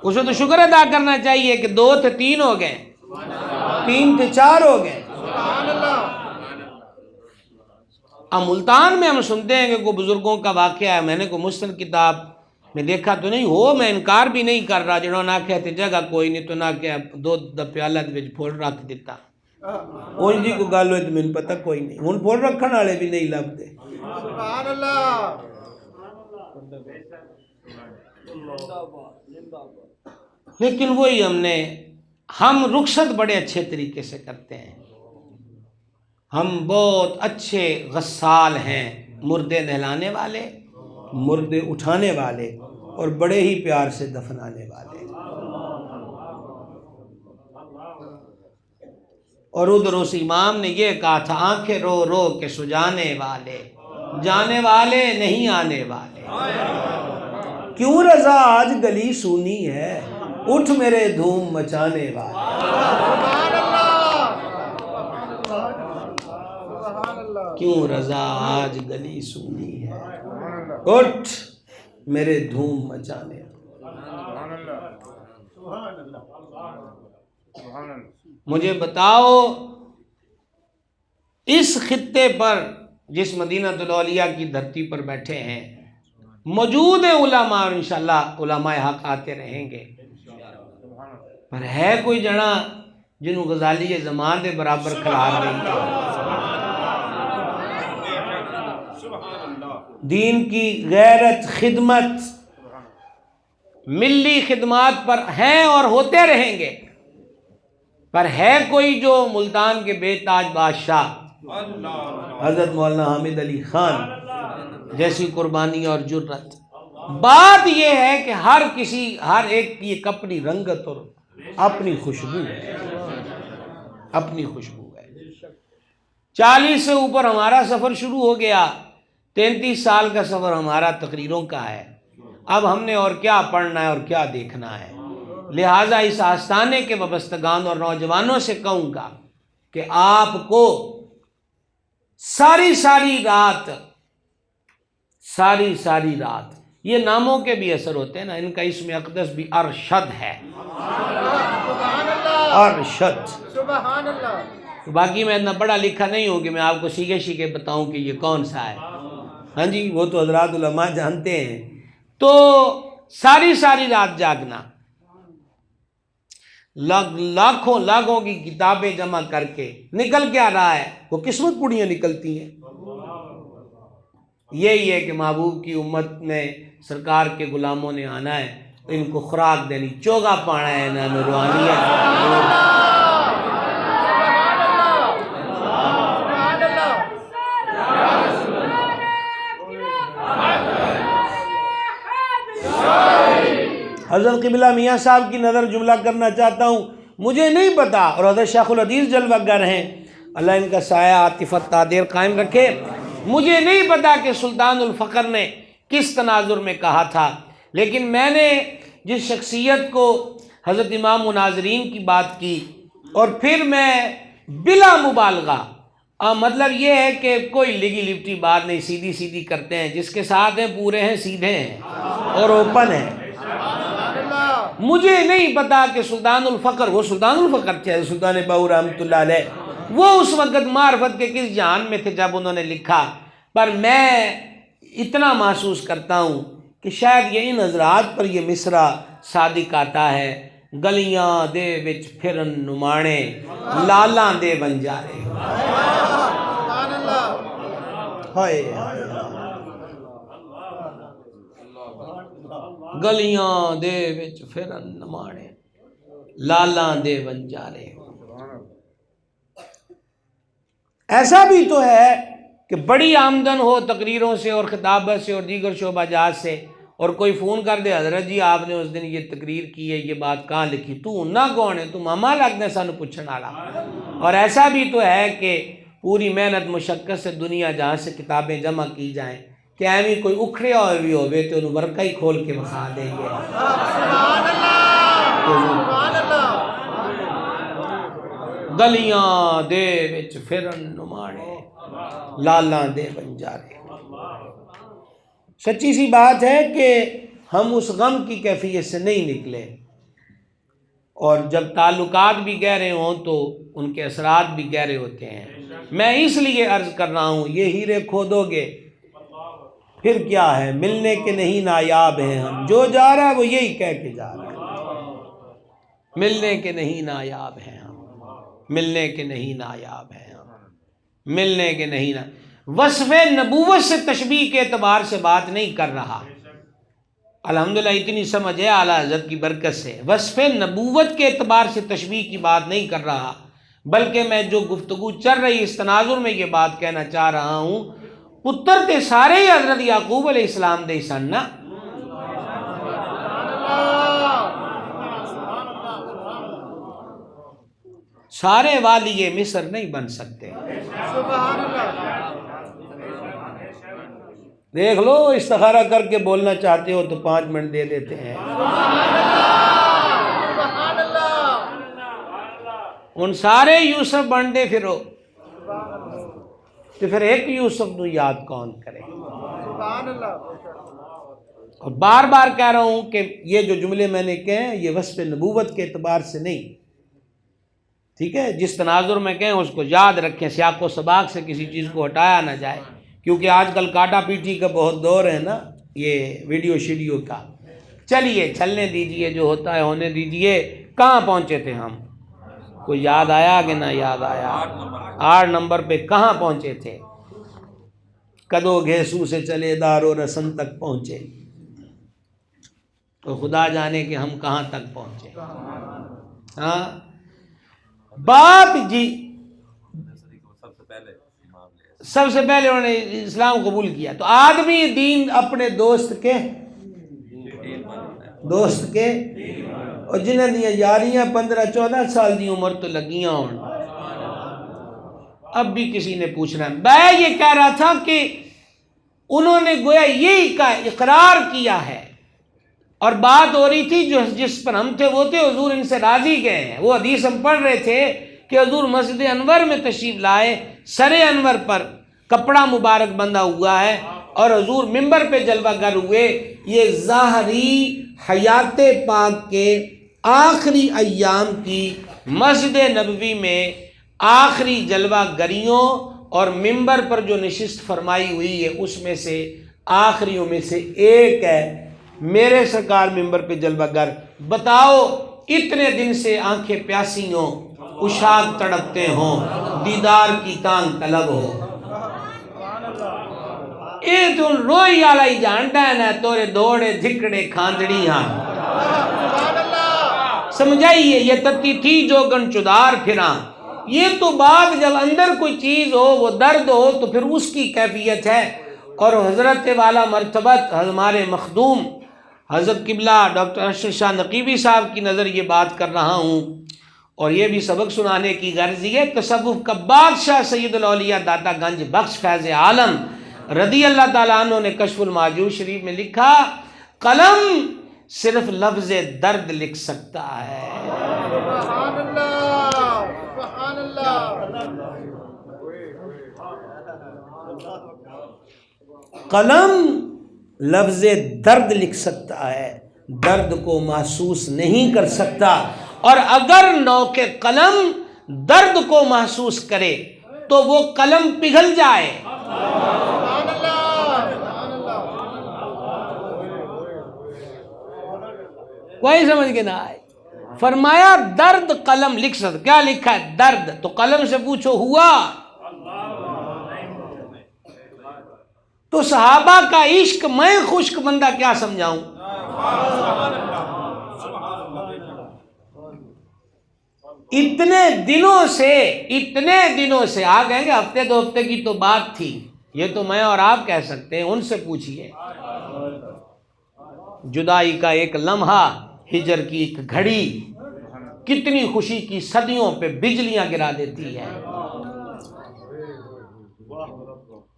اسے تو شکر ادا کرنا چاہیے کہ 2 تھے 3 ہو گئے، 3 تھے 4 ہو گئے. اب ملتان میں ہم سنتے ہیں کہ کوئی بزرگوں کا واقعہ ہے. میں نے کوئی مسند کتاب میں دیکھا تو نہیں ہو، میں انکار بھی نہیں کر رہا. جنہوں نے آخیا تے جگہ کوئی نہیں تو نہ کہ دودھ دا پیالہ دے پھول رکھ دیتا. وہ جی کو گل ہوئی تو مجھے پتہ کوئی نہیں. ہن پھول رکھن والے بھی نہیں لبدے. سبحان اللہ. لیکن وہی ہم رخصت بڑے اچھے طریقے سے کرتے ہیں. ہم بہت اچھے غسال ہیں، مردے نہلانے والے، مردے اٹھانے والے اور بڑے ہی پیار سے دفنانے والے. اور ادھر اس امام نے یہ کہا تھا آنکھیں رو رو کے سجانے والے، جانے والے نہیں آنے والے. کیوں رضا آج گلی سونی ہے، اٹھ میرے دھوم مچانے والے. کیوں رضا آج گلی سونی ہے، اٹھ میرے دھوم مچانے. مجھے بتاؤ اس خطے پر جس مدینہ الاولیاء کی دھرتی پر بیٹھے ہیں موجود علماء، اور انشاءاللہ علماء حق آتے رہیں گے، پر ہے کوئی جنا جنہوں غزالی زمان دے برابر قرار نہیں. دین کی غیرت، خدمت، ملی خدمات پر ہیں اور ہوتے رہیں گے، پر ہے کوئی جو ملتان کے بے تاج بادشاہ حضرت مولانا حامد علی خان جیسی قربانی اور جرت. بات یہ ہے کہ ہر ایک کی ایک اپنی رنگت اور اپنی خوشبو ہے، اپنی خوشبو ہے. 40 سے اوپر ہمارا سفر شروع ہو گیا، 33 سال کا سفر ہمارا تقریروں کا ہے. اب ہم نے اور کیا پڑھنا ہے اور کیا دیکھنا ہے. لہٰذا اس آستانے کے وابستگان اور نوجوانوں سے کہوں گا کہ آپ کو ساری رات یہ ناموں کے بھی اثر ہوتے ہیں نا، ان کا اسم اقدس بھی ارشد ہے. ارشد سبحان اللہ. باقی میں اتنا پڑھا لکھا نہیں ہوں کہ میں آپ کو سیکھے بتاؤں کہ یہ کون سا ہے. ہاں جی وہ تو حضرات علماء جانتے ہیں. تو ساری رات جاگنا، لاکھوں کی کتابیں جمع کر کے نکل کیا رہا ہے؟ وہ قسمت پوڑیاں نکلتی ہیں. یہی ہے کہ محبوب کی امت میں سرکار کے غلاموں نے آنا ہے ان کو خوراک دینی، چوگا پانا ہے نا روحانیت۔ حضرت قبلہ میاں صاحب کی نظر جملہ کرنا چاہتا ہوں، مجھے نہیں پتا، اور حضرت شیخ الحدیث جلوہ گر ہیں، اللہ ان کا سایہ عاطفت تعدیر قائم رکھے، مجھے نہیں پتا کہ سلطان الفقر نے کس تناظر میں کہا تھا، لیکن میں نے جس شخصیت کو حضرت امام مناظرین کی بات کی، اور پھر میں بلا مبالغہ، مطلب یہ ہے کہ کوئی لگی لپٹی بات نہیں، سیدھی سیدھی کرتے ہیں، جس کے ساتھ ہیں پورے ہیں، سیدھے ہیں اور اوپن ہیں۔ مجھے نہیں پتا کہ سلطان الفقر، وہ سلطان الفقر تھے سلطان باہو رحمۃ اللہ علیہ، وہ اس وقت معرفت کے کس جہان میں تھے جب انہوں نے لکھا، پر میں اتنا محسوس کرتا ہوں کہ شاید یہ ان حضرات پر یہ مصرع صادق آتا ہے، گلیاں دے وچ پھرن نمانے لالاں دے بنجارے، ہائے گلیاں دے وچ پھرن نمانے لالاں دے بنجارے۔ ایسا بھی تو ہے کہ بڑی آمدن ہو تقریروں سے اور خطابت سے اور دیگر شعبہ جات سے، اور کوئی فون کر دے، حضرت جی آپ نے اس دن یہ تقریر کی ہے، یہ بات کہاں لکھی، تو نہ کون ہے، تو ماما لگنے سانو پوچھن والا۔ اور ایسا بھی تو ہے کہ پوری محنت مشقت سے دنیا جہاں سے کتابیں جمع کی جائیں کہ ایویں کوئی اکھڑیا ہوئے بھی ہوئے تو انہوں ورقہ ہی کھول کے بخا دیں گے۔ گلیاں دے وچ پھرن نمانے لالاں دے بنجارے۔ سچی سی بات ہے کہ ہم اس غم کی کیفیت سے نہیں نکلے، اور جب تعلقات بھی گہرے ہوں تو ان کے اثرات بھی گہرے ہوتے ہیں۔ میں اس لیے عرض کر رہا ہوں، یہ ہیرے کھودو گے پھر کیا ہے، ملنے کے نہیں نایاب ہیں ہم، جو جا رہا ہے وہ یہی کہہ کے جا رہا ہے، ملنے کے نہیں نایاب ہیں ہم، ملنے کے نہیں نایاب ہیں ہم، ملنے کے نہیں نایاب۔ وصف نبوت سے تشبیہ کے اعتبار سے بات نہیں کر رہا، الحمدللہ اتنی سمجھ ہے اعلیٰ حضرت کی برکت سے، وصف نبوت کے اعتبار سے تشبیہ کی بات نہیں کر رہا، بلکہ میں جو گفتگو چل رہی اس تناظر میں یہ بات کہنا چاہ رہا ہوں، پتر تے سارے ہی حضرت یعقوب علیہ السلام دے سن نا، سارے والی مصر نہیں بن سکتے۔ دیکھ لو، استخارہ کر کے بولنا چاہتے ہو تو 5 منٹ دے دیتے ہیں، ان سارے یوسف بنڈے پھرو تو پھر ایک یوسف نو یاد کون کرے؟ اور بار بار کہہ رہا ہوں کہ یہ جو جملے میں نے کہے ہیں یہ وصف نبوت کے اعتبار سے نہیں، ٹھیک ہے، جس تناظر میں کہیں اس کو یاد رکھیں، سیاق و سباق سے کسی چیز کو ہٹایا نہ جائے، کیونکہ آج کل کاٹا پیٹی کا بہت دور ہے نا، یہ ویڈیو شیڈیو کا۔ چلیے چلنے دیجئے، جو ہوتا ہے ہونے دیجئے۔ کہاں پہنچے تھے ہم؟ کوئی یاد آیا کہ نہ یاد آیا؟ 8 نمبر پہ کہاں پہنچے تھے؟ کدو گھیسو سے چلے دار و رسن تک پہنچے، تو خدا جانے کہ ہم کہاں تک پہنچے۔ ہاں بات جی، سب سے پہلے انہوں نے اسلام قبول کیا، تو آدمی دین اپنے دوست کے اور جنہوں نے یاریاں 15-14 سال دی عمر تو لگیاں ہوں، اب بھی کسی نے پوچھنا ہے۔ میں یہ کہہ رہا تھا کہ انہوں نے گویا یہی کا اقرار کیا ہے، اور بات ہو رہی تھی جو جس پر ہم تھے وہ تھے حضور ان سے راضی گئے ہیں۔ وہ حدیث ہم پڑھ رہے تھے کہ حضور مسجد انور میں تشریف لائے، سر انور پر کپڑا مبارک بندھا ہوا ہے، اور حضور ممبر پہ جلوہ گر ہوئے۔ یہ ظاہری حیات پاک کے آخری ایام کی مسجد نبوی میں آخری جلوہ گریوں اور ممبر پر جو نشست فرمائی ہوئی ہے اس میں سے آخریوں میں سے ایک ہے میرے سرکار ممبر پہ جلوہ گر۔ بتاؤ اتنے دن سے آنکھیں پیاسی ہوں، اشاق تڑپتے ہوں، دیدار کی تانگ طلب ہو، اے تو روئی آلائی جانتا ہے نا، تورے دوڑے دھکڑے کھاندڑی ہاں، سمجھائیے یہ تتی تھی جو گن چدار پھراں، یہ تو بات جب اندر کوئی چیز ہو وہ درد ہو تو پھر اس کی کیفیت ہے۔ اور حضرت والا مرتبت ہمارے مخدوم حضرت قبلہ ڈاکٹر ارشد شاہ نقیبی صاحب کی نظر یہ بات کر رہا ہوں، اور یہ بھی سبق سنانے کی غرض یہ تصوف کا بادشاہ سید الاولیاء داتا گنج بخش فیض عالم رضی اللہ تعالیٰ عنہ نے کشف المعجوز شریف میں لکھا، قلم صرف لفظ درد لکھ سکتا ہے۔ سبحان اللہ، سبحان اللہ۔ قلم لفظ درد لکھ سکتا ہے، درد کو محسوس نہیں کر سکتا، اور اگر نوک قلم درد کو محسوس کرے تو وہ قلم پگھل جائے۔ سبحان اللہ، سبحان اللہ۔ کوئی سمجھ کے نہ آئے، فرمایا درد قلم لکھ سکتا۔ کیا لکھا ہے؟ درد۔ تو قلم سے پوچھو ہوا؟ تو صحابہ کا عشق میں خشک بندہ کیا سمجھاؤں؟ اتنے دنوں سے آ گئے کہ ہفتے دو ہفتے کی تو بات تھی، یہ تو میں اور آپ کہہ سکتے ہیں، ان سے پوچھئے۔ جدائی کا ایک لمحہ، ہجر کی ایک گھڑی کتنی خوشی کی صدیوں پہ بجلیاں گرا دیتی ہے،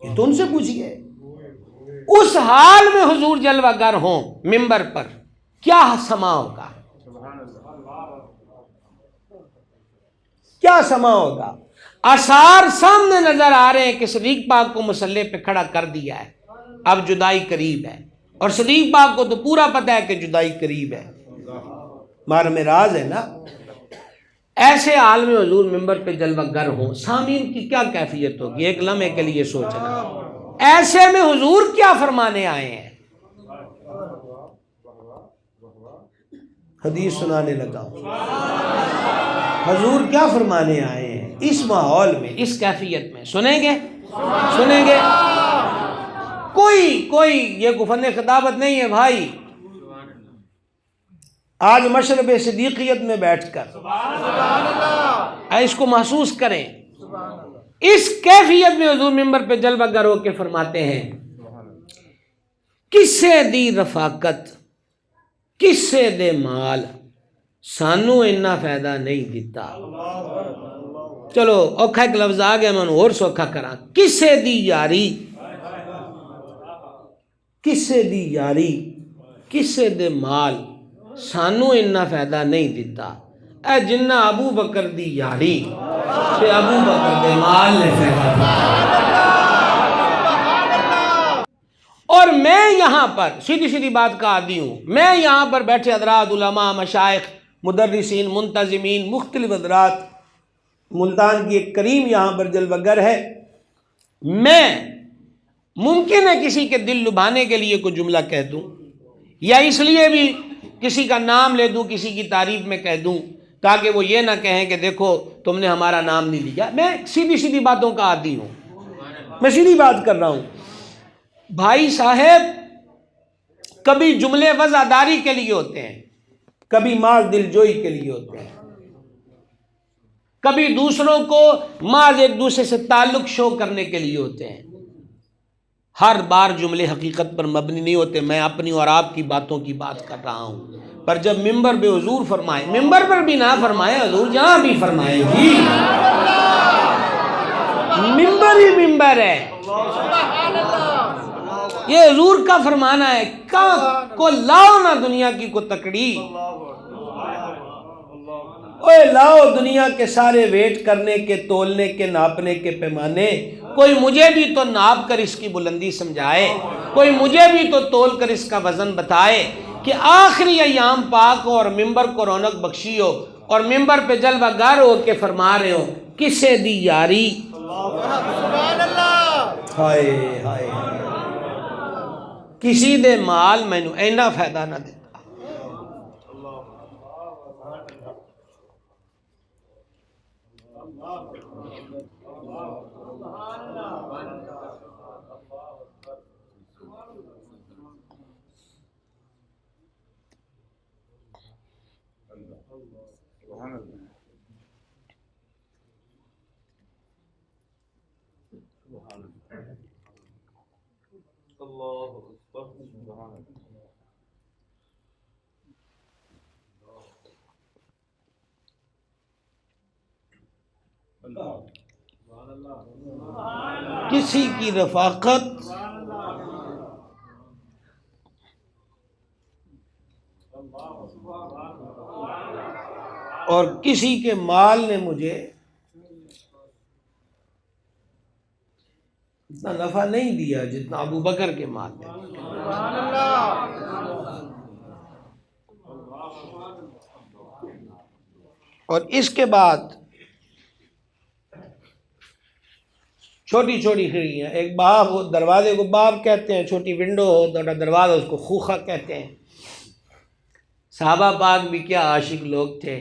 یہ تو ان سے پوچھئے۔ اس حال میں حضور جلوہ گر ہوں منبر پر، کیا سما ہوگا؟ کیا سما ہوگا؟ آثار سامنے نظر آ رہے ہیں کہ صدیق پاک کو مسلح پہ کھڑا کر دیا ہے، اب جدائی قریب ہے، اور صدیق پاک کو تو پورا پتہ ہے کہ جدائی قریب ہے، مارم راز ہے نا۔ ایسے حال میں حضور منبر پہ جلوہ گر ہوں، سامعین کی کیا کیفیت ہوگی؟ ایک لمحے کے لیے سوچنا، ایسے میں حضور کیا فرمانے آئے ہیں؟ حدیث سنانے لگا ہوں، حضور کیا فرمانے آئے ہیں اس ماحول میں، اس کیفیت میں؟ سنیں گے؟ سنیں گے؟ کوئی یہ گفتگو خطابت نہیں ہے بھائی، آج مشرب صدیقیت میں بیٹھ کر اس کو محسوس کریں۔ اس کیفیت میں حضور منبر پہ جلوہ گر ہو کے فرماتے ہیں، کس سے دی رفاقت، کس سے دے مال، سانو اتنا فائدہ نہیں دیتا۔ چلو اوکھا ایک لفظ آ گیا، میں اور سوکھا کراں، کس سے دی یاری، کس سے دی یاری، کس سے دے مال، سانو اتنا فائدہ نہیں دیتا۔ اے جنہ ابو بکر دی یاری تے ابو بکر دے مال نے فائدہ دیتا۔ اور میں یہاں پر سیدھی سیدھی بات کا عادی ہوں، میں یہاں پر بیٹھے حضرات علماء، مشائخ، مدرسین، منتظمین، مختلف حضرات، ملتان کی ایک کریم یہاں پر جلوہ گر ہے، میں ممکن ہے کسی کے دل لبھانے کے لیے کوئی جملہ کہہ دوں، یا اس لیے بھی کسی کا نام لے دوں، کسی کی تعریف میں کہہ دوں تاکہ وہ یہ نہ کہیں کہ دیکھو تم نے ہمارا نام نہیں لیا۔ میں سیدھی سیدھی باتوں کا عادی ہوں، میں سیدھی بات کر رہا ہوں۔ بھائی صاحب، کبھی جملے وضعداری کے لیے ہوتے ہیں، کبھی محض دل جوئی کے لیے ہوتے ہیں، کبھی دوسروں کو محض ایک دوسرے سے تعلق شو کرنے کے لیے ہوتے ہیں۔ ہر بار جملے حقیقت پر مبنی نہیں ہوتے، میں اپنی اور آپ کی باتوں کی بات کر رہا ہوں، پر جب ممبر پہ حضور فرمائے، ممبر پر بھی نہ فرمائے حضور جہاں بھی فرمائے جی، ممبر ہی ممبر ہے، یہ حضور کا فرمانا ہے، کو لاؤ نہ دنیا کی کو تکڑی، اوے لاؤ دنیا کے سارے ویٹ کرنے کے، تولنے کے، ناپنے کے پیمانے، کوئی مجھے بھی تو ناپ کر اس کی بلندی سمجھائے، کوئی مجھے بھی تو تول کر اس کا وزن بتائے کہ آخری ایام پاک ہو اور ممبر کو رونق بخشی ہو، اور ممبر پہ جلوہ گر ہو کے فرما رہے ہو، کس سے دی یاری، ہائے ہائے کسی دے مال مینو اینا فائدہ نہ دیتا۔ کسی کی رفاقت اور کسی کے مال نے مجھے اتنا نفع نہیں دیا جتنا ابو بکر کے مال نے دیا۔ سبحان اللہ۔ اور اس کے بعد چھوٹی چھوٹی کھڑکیاں، ایک باب ہو، دروازے کو باب کہتے ہیں، چھوٹی ونڈو ہو بڑا دروازہ اس کو خوخہ کہتے ہیں۔ صحابہ پاک بھی کیا عاشق لوگ تھے،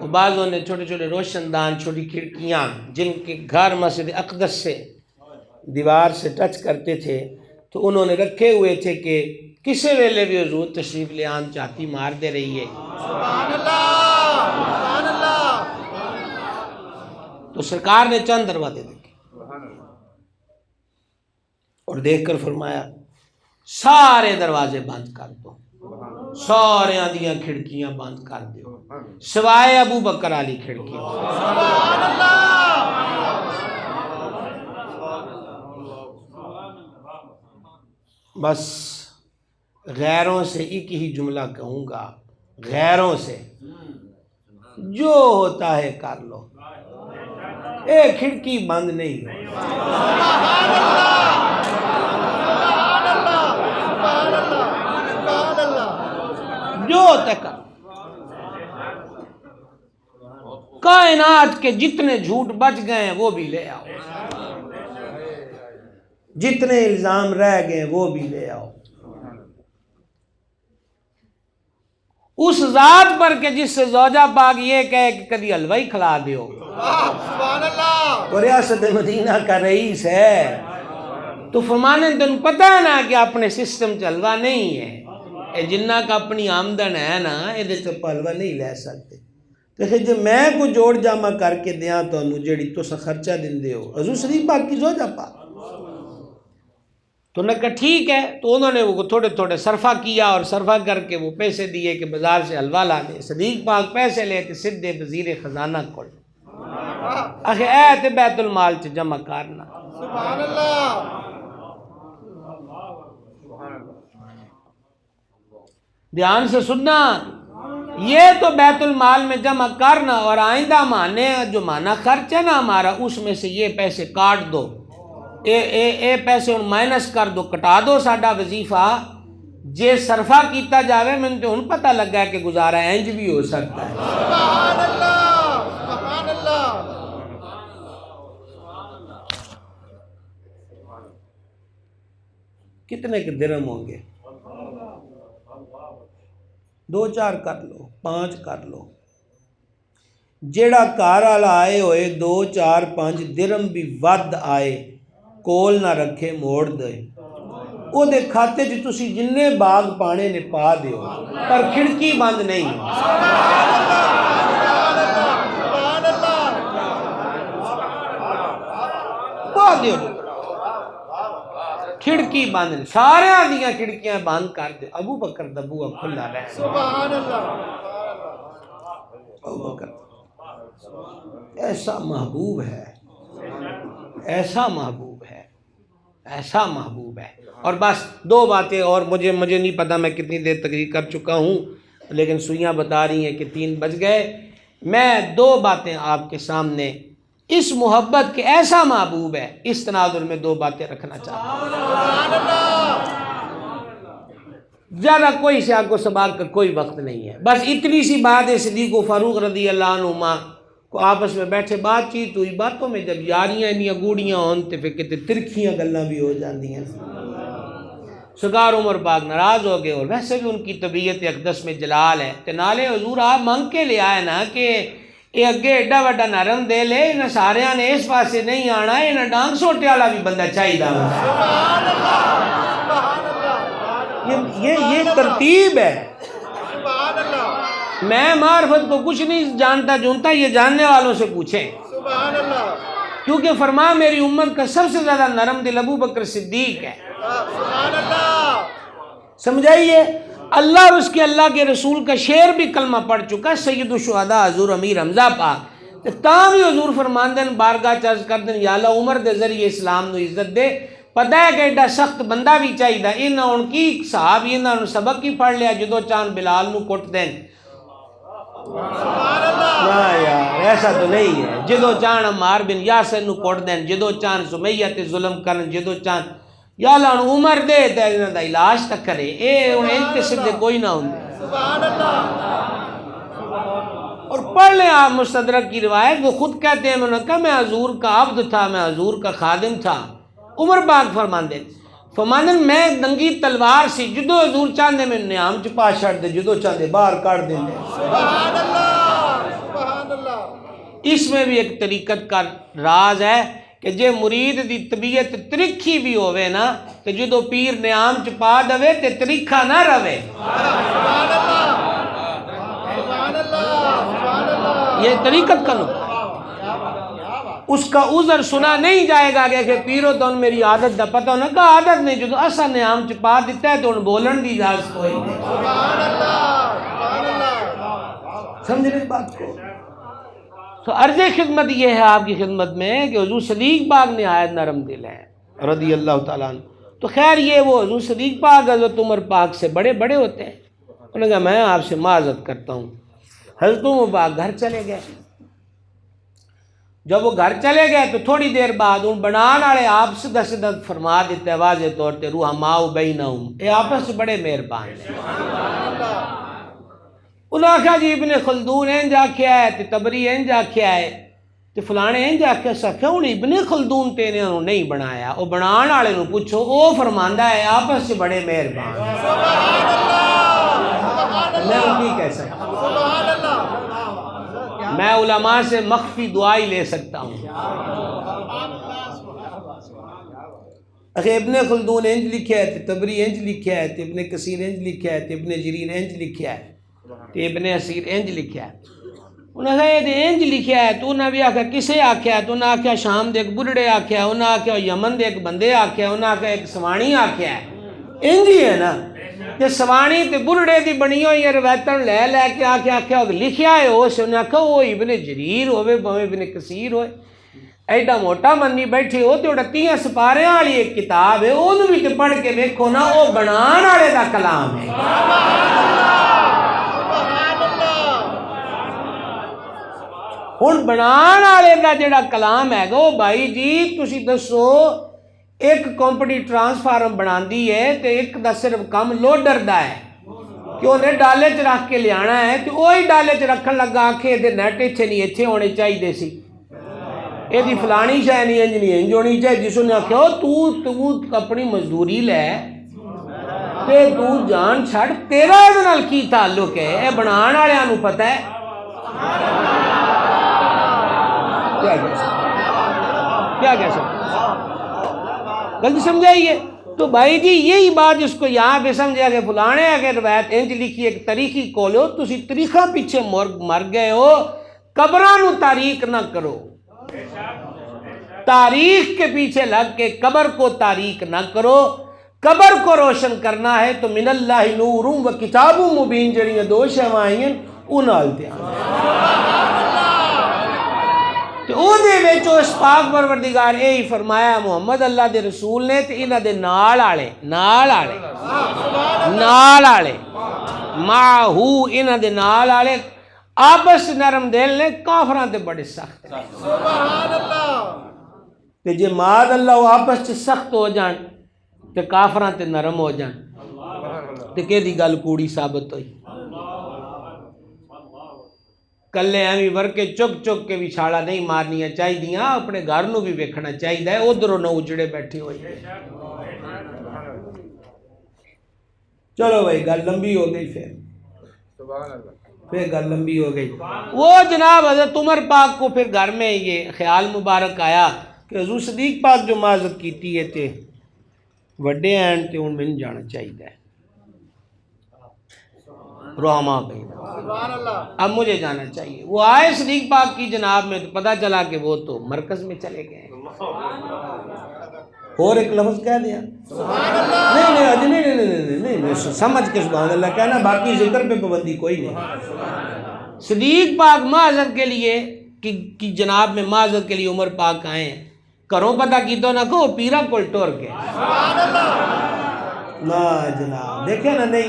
وہ بعضوں نے چھوٹے چھوٹے روشن دان، چھوٹی کھڑکیاں جن کے گھر مسجد اقدس سے دیوار سے ٹچ کرتے تھے، تو انہوں نے رکھے ہوئے تھے کہ کسی ویلے بھی حضور تشریف لے آن چاہتی مار دے رہی ہے۔ سبحان اللہ، سبحان اللہ۔ تو سرکار نے چند دروازے دیکھے اور دیکھ کر فرمایا سارے دروازے بند کر دو، سارے دیاں کھڑکیاں بند کر دو سوائے ابو بکر علی کھڑکی۔ سبحان اللہ۔ بس غیروں سے ایک ہی جملہ کہوں گا، غیروں سے جو ہوتا ہے کر لو، ایک کھڑکی بند نہیں ہو۔ سبحان اللہ، سبحان اللہ، سبحان اللہ، سبحان اللہ۔ جو ہوتا ہے کر لو۔ کائنات کے جتنے جھوٹ بچ گئے ہیں وہ بھی لے آؤ، جتنے الزام رہ گئے وہ بھی لے آؤ، اس ذات پر کہ جس سے زوجہ پاک یہ کہے کہ کبھی حلوہ ہی کھلا دیو، سبحان اللہ۔ وہ ریاست مدینہ کا رئیس ہے، تو فرمانے تن پتہ ہے نا کہ اپنے سسٹم چ حلوہ نہیں ہے، اے جنہ کا اپنی آمدن ہے نا یہ چ حلوہ نہیں لے سکتے، تو جب میں کو جوڑ جامع کر کے دیاں تو جیڑی تو خرچہ دن دے ہو حضور شریف پاک کی زوجہ پاک، تو انہوں نے کہا ٹھیک ہے، تو انہوں نے وہ تھوڑے تھوڑے صرفہ کیا اور صرفہ کر کے وہ پیسے دیے کہ بازار سے حلوہ لا دے۔ صدیق پاک پیسے لے کے سدھے وزیر خزانہ کو آخر اے تے بیت المال چ جمع کرنا۔ سبحان اللہ۔ دھیان سے سننا، یہ تو بیت المال میں جمع کرنا، اور آئندہ مانے جو مانا خرچ ہے نا ہمارا اس میں سے یہ پیسے کاٹ دو، اے پیسے ان مائنس کر دو، کٹا دو ساڈا وظیفہ جے صرفہ کیتا جاوے۔ میں تو ان پتہ لگا ہے کہ گزارا انج بھی ہو سکتا ہے۔ سبحان اللہ، سبحان اللہ۔ کتنے کے درہم ہوں گے؟ 2-4 کر لو، 5 کر لو، جیڑا کار والا آئے ہوئے 2-4-5 درہم بھی ود آئے کول نہ رکھے موڑ دے، او دے کھاتے جی تسی جننے باغ پانے نے پا دیو، پر کھڑکی بند نہیں۔ سبحان اللہ، سبحان اللہ۔ پا دیو کھڑکی بند نہیں، سارے دیاں کھڑکیاں بند کر دے، ابو بکر دا بوہا کھلا رہے۔ سبحان اللہ۔ ابو بکر ایسا محبوب ہے، ایسا محبوب ہے، ایسا محبوب ہے۔ اور بس 2 باتیں اور، مجھے نہیں پتا میں کتنی دیر تقریر کر چکا ہوں، لیکن سوئیاں بتا رہی ہیں کہ 3 بج گئے۔ میں 2 باتیں آپ کے سامنے، اس محبت کے ایسا محبوب ہے، اس تناظر میں 2 باتیں رکھنا چاہتا ہوں۔ سبحان اللہ۔ زیادہ کوئی سیاق و سباق کا کوئی وقت نہیں ہے، بس اتنی سی بات ہے، صدیق و فاروق رضی اللہ عنہما کو آپس میں بیٹھے بات چیت ہوئی، باتوں میں جب یاریاں انیاں گوڑیاں ہون تے پھر کتے ترکھیاں گلاں بھی ہو جاندی ہیں۔ سرکار عمر پاک ناراض ہو گئے، اور ویسے بھی ان کی طبیعت اقدس میں جلال ہے، تے نالے حضور آپ منگ کے لے آئے نا کہ یہ اگے ایڈا وڈا نرم دے لے، انہیں ساریاں نے اس پاسے نہیں آنا، انہیں ڈانگ سوٹے والا بھی بندہ چاہیے دا۔ سبحان اللہ، سبحان اللہ۔ یہ ترتیب ہے۔ سبحان اللہ۔ میں معرفت کو کچھ نہیں جانتا جونتا، یہ جاننے والوں سے پوچھیں۔ سبحان اللہ، کیونکہ فرمایا میری امت کا سب سے زیادہ نرم دل ابو بکر صدیق ہے۔ سبحان اللہ، سمجھائیے، اللہ اور اس کے اللہ کے رسول کا شعر بھی کلمہ پڑھ چکا، سید الشہداء حضور امیر حمزہ پاک، تاں بھی حضور فرماندن بارگاہ چرز کردن یا اللہ عمر دے ذریعے اسلام نو عزت دے۔ پتہ ہے کہ ایڈا سخت بندہ بھی چاہیے، انہاں ان کی صحاب انہاں نے سبق ہی پڑھ لیا، جدو چاند بلال نو کٹ دین۔ نہ یار ایسا تو نہیں ہے، جدو چاند عمار بن یاسر نو کٹ دین، جدو چاند سمیہ تے ظلم کرن، جدو چاند یا اللہ عمر دے تے انہاں دا علاج تک کرے، اے ہن انتے سدھے کوئی نہ ہوندے۔ سبحان اللہ، اور پڑھ لیں آپ مستدرک کی روایت، وہ خود کہتے ہیں، انہوں نے کہا میں حضور کا عبد تھا، میں حضور کا خادم تھا۔ عمر پاک فرماندے میں ننگی تلوار سی، جدو حضور چاندے میں نیام چپا چھڑ دے، جدو چاندے باہر کاٹ دیں دے۔ سبحان اللہ، سبحان اللہ، اس میں بھی ایک طریقت کا راز ہے کہ جے مرید دی طبیعت ترکھی بھی ہوئے نا، تو جدو پیر نیام چپا دوے تے ترکھا نہ روے۔ سبحان اللہ، سبحان اللہ، سبحان اللہ، یہ طریقت کا نو اس کا عذر سنا نہیں جائے گا کہ پیرو تو میری عادت دا پتہ ہونا، کہ عادت نہیں، جدو اسا نیام چپا دیتا ہے تو ان بولن دی اجازت ہوئی نہیں۔ سبحان اللہ، سبحان اللہ، سمجھ رہے بات کو؟ تو عرض خدمت یہ ہے آپ کی خدمت میں کہ حضور صدیق پاک نہایت نرم دل ہے رضی اللہ تعالیٰ عنہ۔ تو خیر یہ وہ حضور صدیق پاک حضرت عمر پاک سے بڑے بڑے ہوتے ہیں۔ انہوں نے کہا میں آپ سے معذرت کرتا ہوں۔ حضرت عمر پاک گھر چلے گئے۔ جب وہ گھر چلے گئے تو تھوڑی دیر بعد ان بنان والے آپ سدھا سدھا فرما دیتے ہیں واضح طور پہ رحماء بینہم، اے آپس سے بڑے مہربان ہیں۔ انہوں نے کہا جی ابن خلدون انج آکھیا ہے تے تبری انج آکھیا ہے تے فلانے انج آکھیا، سکھیا ہوں ابن خلدون تے انہوں نے نہیں بنایا، وہ بنان والے نو پوچھو، وہ فرماندا ہے آپس سے بڑے مہربان۔ میں ان کی کہہ سکتا ہوں، سبحان اللہ، میں علماء سے مخفی دعائی لے سکتا ہوں۔ اگر ابن خلدون انج لکھیا ہے تے تبری انج لکھیا ہے تے ابن کثیر انج لکھیا ہے تے ابن جریر انج لکھیا ہے تے ابن اسیر انج لکھیا ہے، انہوں نے کہا یہ انج لکھیا ہے، تو انہوں نے بھی آکھا کسے آکھیا ہے، تو انہوں نے آکھیا شام دے ایک بڑھڑے آکھیا ہے، انہوں نے آکھیا یمن دے ایک بندے آکھیا ہے، انہوں نے آکھیا ایک سوانی آکھیا ہے۔ انج ہی ہے نا، تے سوانی تے بڑھڑے دی بنی ہوئی روایتاں لے لے کے آکھیا لکھیا ہے اس، انہوں نے آکھا وہ ابن جریر ہوئے بھویں ابن کثیر ہوئے، ایڈا موٹا منی بیٹھے ہو تے 38 سپاریاں والی ایک کتاب ہے، انہوں بھی تے پڑھ کے ویکھو نا، وہ بنان والے دا کلام ہے۔ ہن بنان والے دا جڑا کلام ہے گا وہ بھائی جی تسی دسو، ایک کمپنی ٹرانسفارم بناندی ہے تے ایک دا صرف کم لوڈر دا ہے کہ انہیں ڈالے چ رکھ کے لیانا ہے، تو وہی ڈالے چ رکھن لگا آکھے دے نیٹ اتنے نہیں اتنے ہونے چاہیے سی، یہ فلانی شاید نہیں انج نہیں انج ہونی چاہیے، جس نے آخیا تو اپنی مزدوری لے تے تو جان چھڑ، تیرا یہ نال کی تعلق ہے، یہ بنان والوں نو پتہ ہے۔ کیا کہہ سکتے غلطی سمجھائیے؟ تو بھائی جی یہی بات جس کو یہاں پہ سمجھا کہ فلانے اگر روایت انج لکھی ایک تاریخی کولو، تسی تاریخاں پیچھے مر گئے ہو، قبراں نو تاریخ نہ کرو، تاریخ کے پیچھے لگ کے قبر کو تاریخ نہ کرو، قبر کو روشن کرنا ہے تو من اللہ نور و کتاب مبین جڑیاں دو شوائیں انال دھیان تو او دے وچ اس پاک پروردگار اے ہی فرمایا محمد اللہ دے رسول نے تے انہاں دے نال آلے ماہو انہاں دے نال آلے آپس نرم دل نے، کافراں تے بڑے سخت ہیں۔ سبحان اللہ، تے جے ماد اللہ وہ آپس چ سخت ہو جان تے کافراں تے نرم ہو جان تے کہ دی گل کوڑی ثابت ہوئی۔ کلے ایویں ورکے چک چک کے بھی چھاڑا نہیں مارنیاں چاہیے، اپنے گھر نو بھی ویکھنا چاہیے، ادھروں نہ اجڑے بیٹھی ہوئی۔ چلو بھائی گل لمبی ہو گئی، پھر گل لمبی ہو گئی۔ وہ جناب حضرت عمر پاک کو پھر گھر میں یہ خیال مبارک آیا کہ حضور صدیق پاک جو معذرت کیتی ہے تے وڈے ہیں تے ان میں جانا چاہیے، رحماء بینہم۔ سبحان اللہ اب مجھے جانا چاہیے. وہ آئے صدیق پاک کی جناب میں تو پتہ چلا کہ وہ تو مرکز میں چلے گئے. اور ایک لفظ کہہ دیا نہیں سمجھ کے سبحان اللہ کہنا, باقی ذکر پہ پابندی کوئی نہیں. صدیق پاک معذرت کے لیے کی جناب میں معذرت کے لیے عمر پاک آئے ہیں, کرو پتہ کی تو نہ کہو پیرا کول ٹور کے نہ جناب دیکھیں نا. نہیں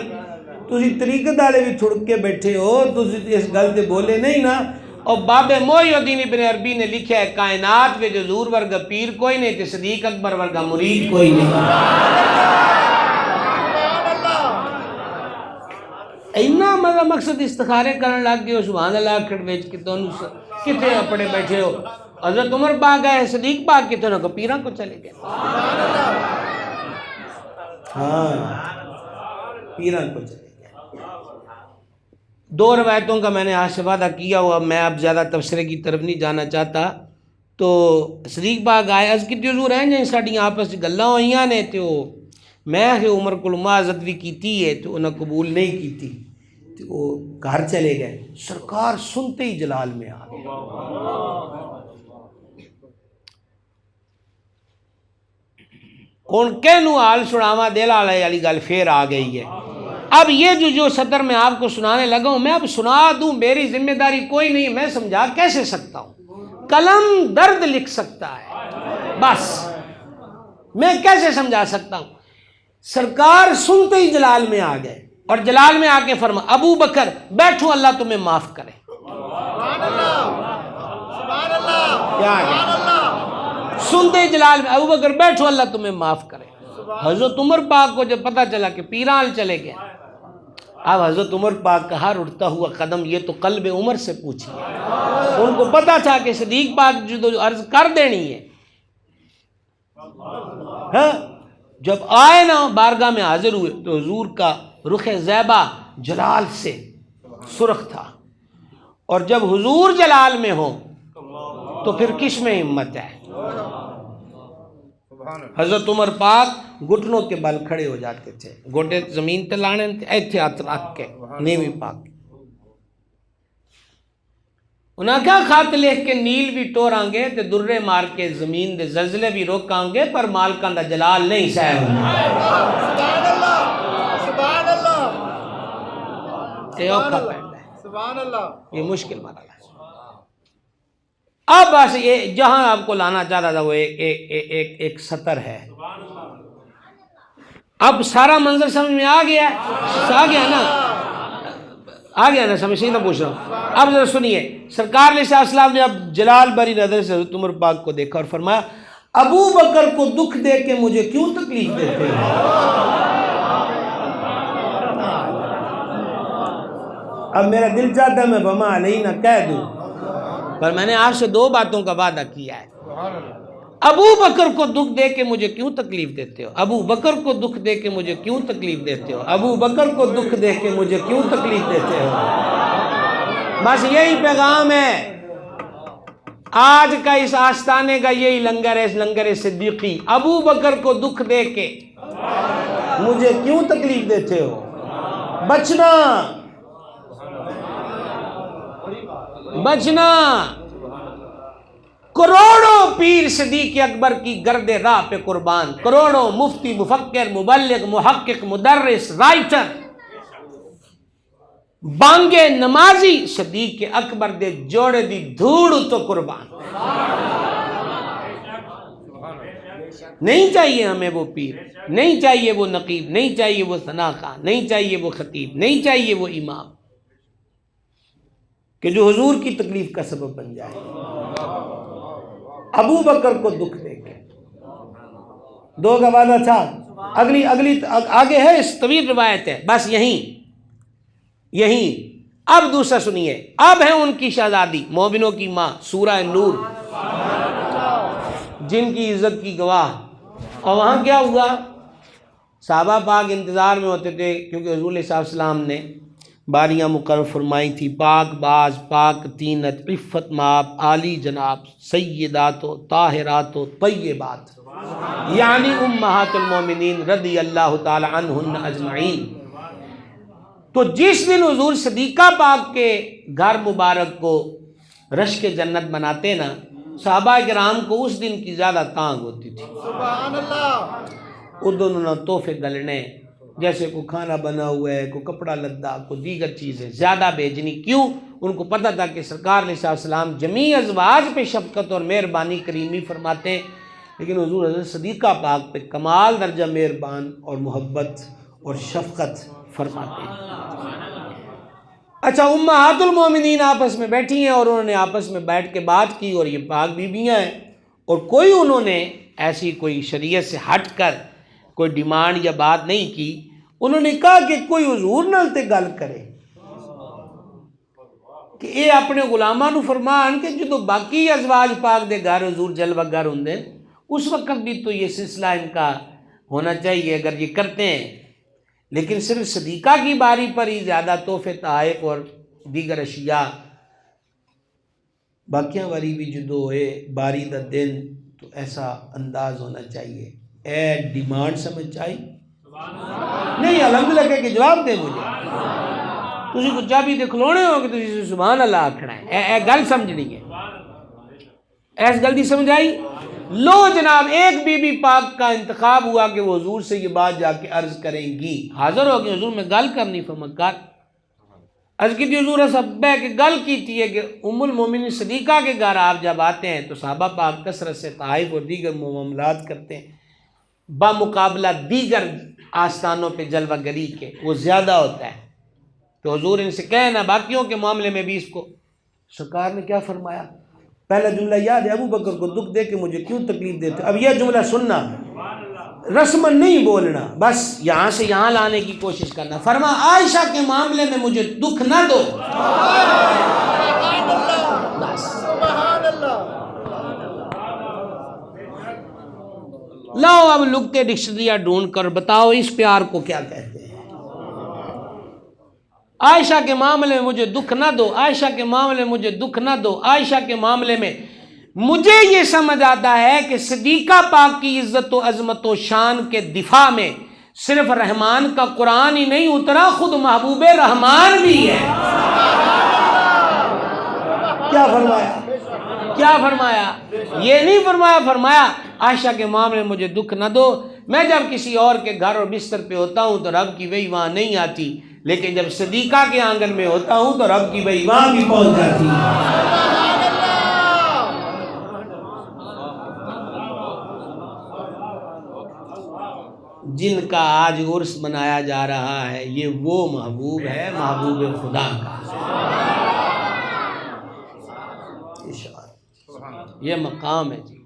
تسی طریقت والے بھی تھڑ کے بیٹھے ہو, تسی اس گل تے بولے نہیں نا. اور بابے محی الدین ابن عربی نے لکھا ہے کائنات میں حضور ورگا پیر کوئی نہیں تے صدیق اکبر ورگا مرید کوئی نہیں. اینا مطلب مقصد استخارے کرن لگ گئے ہو سبحان اللہ کھڑ وچ کہ تانوں کتے اپنے بیٹھے ہو. حضرت عمر پاک گئے صدیق پاک کتے نہ کو پیراں کو چلے گئے. ہاں پیراں کو چلے گئے. دو روایتوں کا میں نے آج سے وعدہ کیا ہوا, میں اب زیادہ تبصرے کی طرف نہیں جانا چاہتا. تو صدیق پاک آئے عرض کیتی حضور ہیں جائیں ساڑیاں آپس گلاں ہوئیاں نے تو میں عمر کو معذرت بھی کیتی ہے تو انہیں قبول نہیں کیتی تو وہ گھر چلے گئے. سرکار سنتے ہی جلال میں آ گئے. کون کہنو حال سناوا دل والی گل پھر آ گئی ہے. اب یہ جو سطر میں آپ کو سنانے لگا ہوں میں اب سنا دوں, میری ذمہ داری کوئی نہیں, میں سمجھا کیسے سکتا ہوں. قلم درد لکھ سکتا ہے بس, میں کیسے سمجھا سکتا ہوں. سرکار سنتے ہی جلال میں آ گئے اور جلال میں آ کے فرما ابو بکر بیٹھو اللہ تمہیں معاف کرے. کیا ہے سنتے ہی جلال میں ابو بکر بیٹھو اللہ تمہیں معاف کرے. حضرت عمر پاک کو جب پتہ چلا کہ پیران چلے گئے, اب حضرت عمر پاک کا ہر اٹھتا ہوا قدم یہ تو قلب عمر سے پوچھیے. ان کو پتہ تھا کہ صدیق پاک جو عرض کر دینی ہے. ہاں جب آئے نا بارگاہ میں حاضر ہوئے تو حضور کا رخ زیبا جلال سے سرخ تھا, اور جب حضور جلال میں ہو تو پھر کس میں ہمت ہے. حضرت عمر پاک گھٹنوں کے بل کھڑے ہو جاتے تھے, گوٹے زمین تے لانے ایتھے ہاتھ رکھ کے نیوی پاک. انہاں کیا خط لکھ کے نیل بھی ٹوراں گے تے درے مار کے زمین دے زلزلے بھی روکاں گے پر مالکاں دا جلال نہیں سہ ہونا. سبحان اللہ سبحان اللہ اے اوکھا پیندا ہے, سبحان اللہ, یہ مشکل مرحلہ ہے. اب بس یہ جہاں آپ کو لانا چاہتا تھا وہ ایک سطر ہے. اب سارا منظر سمجھ میں آ گیا نا سمجھ سے نہ پوچھ رہا ہوں. اب ذرا سنیے, سرکار علیہ السلام نے اب جلال بری نظر سے حضرت عمر پاک کو دیکھا اور فرمایا ابو بکر کو دکھ دے کے مجھے کیوں تکلیف دیتے ہیں. اب میرا دل چاہتا ہے میں بما علیہ نہ کہہ دوں, پر میں نے آپ سے دو باتوں کا وعدہ کیا ہے. ابو بکر کو دکھ دے کے مجھے کیوں تکلیف دیتے ہو, ابو بکر کو دکھ دے کے مجھے کیوں تکلیف دیتے ہو, ابو بکر کو دکھ دے کے مجھے کیوں تکلیف دیتے ہو. بس یہی پیغام ہے آج کا اس آستانے کا, یہی لنگر ہے, اس لنگر صدیقی. ابو بکر کو دکھ دے کے مجھے کیوں تکلیف دیتے ہو. بچنا کروڑوں پیر صدیق اکبر کی گرد راہ پہ قربان, کروڑوں مفتی مفکر مبلغ محقق مدرس رائٹر بانگے نمازی صدیق اکبر دے جوڑے دی دھوڑ تو قربان. نہیں چاہیے ہمیں وہ پیر, نہیں چاہیے وہ نقیب, نہیں چاہیے وہ ثنا خان, نہیں چاہیے وہ خطیب, نہیں چاہیے وہ امام کہ جو حضور کی تکلیف کا سبب بن جائے. ابو بکر کو دکھ دے کے دو کا وعدہ تھا. اگلی آگے ہے اس طویل روایت ہے, بس یہیں. اب دوسرا سنیے, اب ہے ان کی شہزادی مومنوں کی ماں سورہ نور جن کی عزت کی گواہ. اور وہاں کیا ہوا, صحابہ پاک انتظار میں ہوتے تھے کیونکہ حضور علیہ السلام نے باریاں مقرر فرمائی تھی, پاک باز پاک تینت عفت ماب عالی جناب سیدات و طاہرات و طیبات, یعنی امہات المومنین رضی اللہ تعالی عنہن اجمعین. تو جس دن حضور صدیقہ پاک کے گھر مبارک کو رشک جنت بناتے نا، صحابہ کرام کو اس دن کی زیادہ تانگ ہوتی تھی۔ سبحان اللہ۔ ادھر انہوں نے تحفے گلنے، جیسے کوئی کھانا بنا ہوا ہے، کوئی کپڑا لدا، کوئی دیگر چیزیں زیادہ بھیجنی۔ کیوں؟ ان کو پتہ تھا کہ سرکار علیہ السلام جمیع ازواج پہ شفقت اور مہربانی کریمی فرماتے ہیں، لیکن حضور حضرت صدیقہ پاک پہ کمال درجہ مہربان اور محبت اور شفقت فرماتے ہیں۔ اچھا، امہات المومنین آپس میں بیٹھی ہیں اور انہوں نے آپس میں بیٹھ کے بات کی، اور یہ پاک بیویاں ہیں، اور کوئی انہوں نے ایسی کوئی شریعت سے ہٹ کر کوئی ڈیمانڈ یا بات نہیں کی۔ انہوں نے کہا کہ کوئی حضور نال تے گل کرے کہ اے اپنے غلاماں نو فرمان کہ جدو باقی ازواج پاک دے گھر حضور جلوہ گر ہوندے اس وقت بھی تو یہ سلسلہ ان کا ہونا چاہیے اگر یہ کرتے ہیں، لیکن صرف صدیقہ کی باری پر ہی زیادہ تحفے تحائف اور دیگر اشیاء، باقیاں والی بھی جدو ہوئے باری دا دن تو ایسا انداز ہونا چاہیے۔ اے ڈیمانڈ سمجھ آئی؟ نہیں، الحمدللہ کہہ کے جواب دے مجھے، تسی کو چابی دے کھلونے ہو کہ تسی سبحان اللہ آکھنا ہے، اے گل سمجھنی ہے، ایس گل دی سمجھ آئی؟ لو جناب، ایک بی بی پاک کا انتخاب ہوا کہ وہ حضور سے یہ بات جا کے عرض کریں گی، حاضر ہو گئے، حضور میں گل کرنی فرمکار عرض کی تھی، حضور صحبہ کہ گل کی تھی ہے کہ ام المومنین صدیقہ کے گھر آپ جب آتے ہیں تو صحابہ پاک کثرت سے تحائف اور دیگر معاملات کرتے ہیں، بمقابلہ دیگر آستانوں پہ جلوہ گری کے وہ زیادہ ہوتا ہے، تو حضور ان سے کہنا باقیوں کے معاملے میں بھی اس کو۔ سرکار نے کیا فرمایا؟ پہلا جملہ یاد ہے، ابو بکر کو دکھ دے کہ مجھے کیوں تکلیف دیتے، اب یہ جملہ سننا، رسمن نہیں بولنا، بس یہاں سے یہاں لانے کی کوشش کرنا۔ فرما عائشہ کے معاملے میں مجھے دکھ نہ دو، بس سبحان اللہ۔ لاؤ اب لکتے ڈکشنریاں ڈھونڈ کر بتاؤ اس پیار کو کیا کہتے ہیں۔ عائشہ کے معاملے میں مجھے دکھ نہ دو، عائشہ کے معاملے میں مجھے دکھ نہ دو، عائشہ کے معاملے میں مجھے یہ سمجھ آتا ہے کہ صدیقہ پاک کی عزت و عظمت و شان کے دفاع میں صرف رحمان کا قرآن ہی نہیں اترا، خود محبوب رحمان بھی ہے۔ کیا فرمایا؟ کیا فرمایا؟ یہ نہیں فرمایا، فرمایا عائشہ کے معاملے میں مجھے دکھ نہ دو، میں جب کسی اور کے گھر اور بستر پہ ہوتا ہوں تو رب کی وحی وہاں نہیں آتی، لیکن جب صدیقہ کے آنگن میں ہوتا ہوں تو رب کی وحی وہاں بھی پہنچ جاتی ہے۔ جن کا آج عرس منایا جا رہا ہے یہ وہ محبوب ہے، محبوب خدا کا، یہ مقام ہے جی۔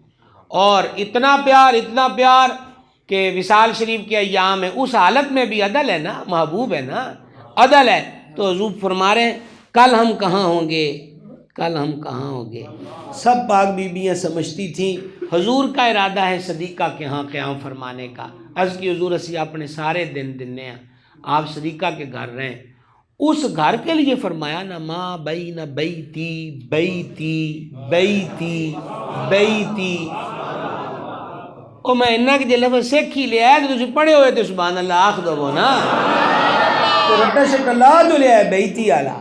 اور اتنا پیار کہ وصال شریف کے ایام میں اس حالت میں بھی عدل ہے نا، محبوب ہے نا، عدل ہے، تو حضور فرما رہے ہیں کل ہم کہاں ہوں گے، کل ہم کہاں ہوں گے۔ سب پاک بیبیاں سمجھتی تھیں حضور کا ارادہ ہے صدیقہ کے ہاں قیام فرمانے کا۔ عرض کی حضور اسی اپنے سارے دن ہیں آپ صدیقہ کے گھر رہیں، اس گھر کے لیے فرمایا نا ماں بین بیتی بیتی بیتی بیتی، او میں انہاں کے لفظ سیکھی لیا ہے کہ تسی پڑھے ہوئے تو سبحان اللہ آخ دو وہ نا، تو رٹا شکا لا جو لیا ہے بیتی آلہ،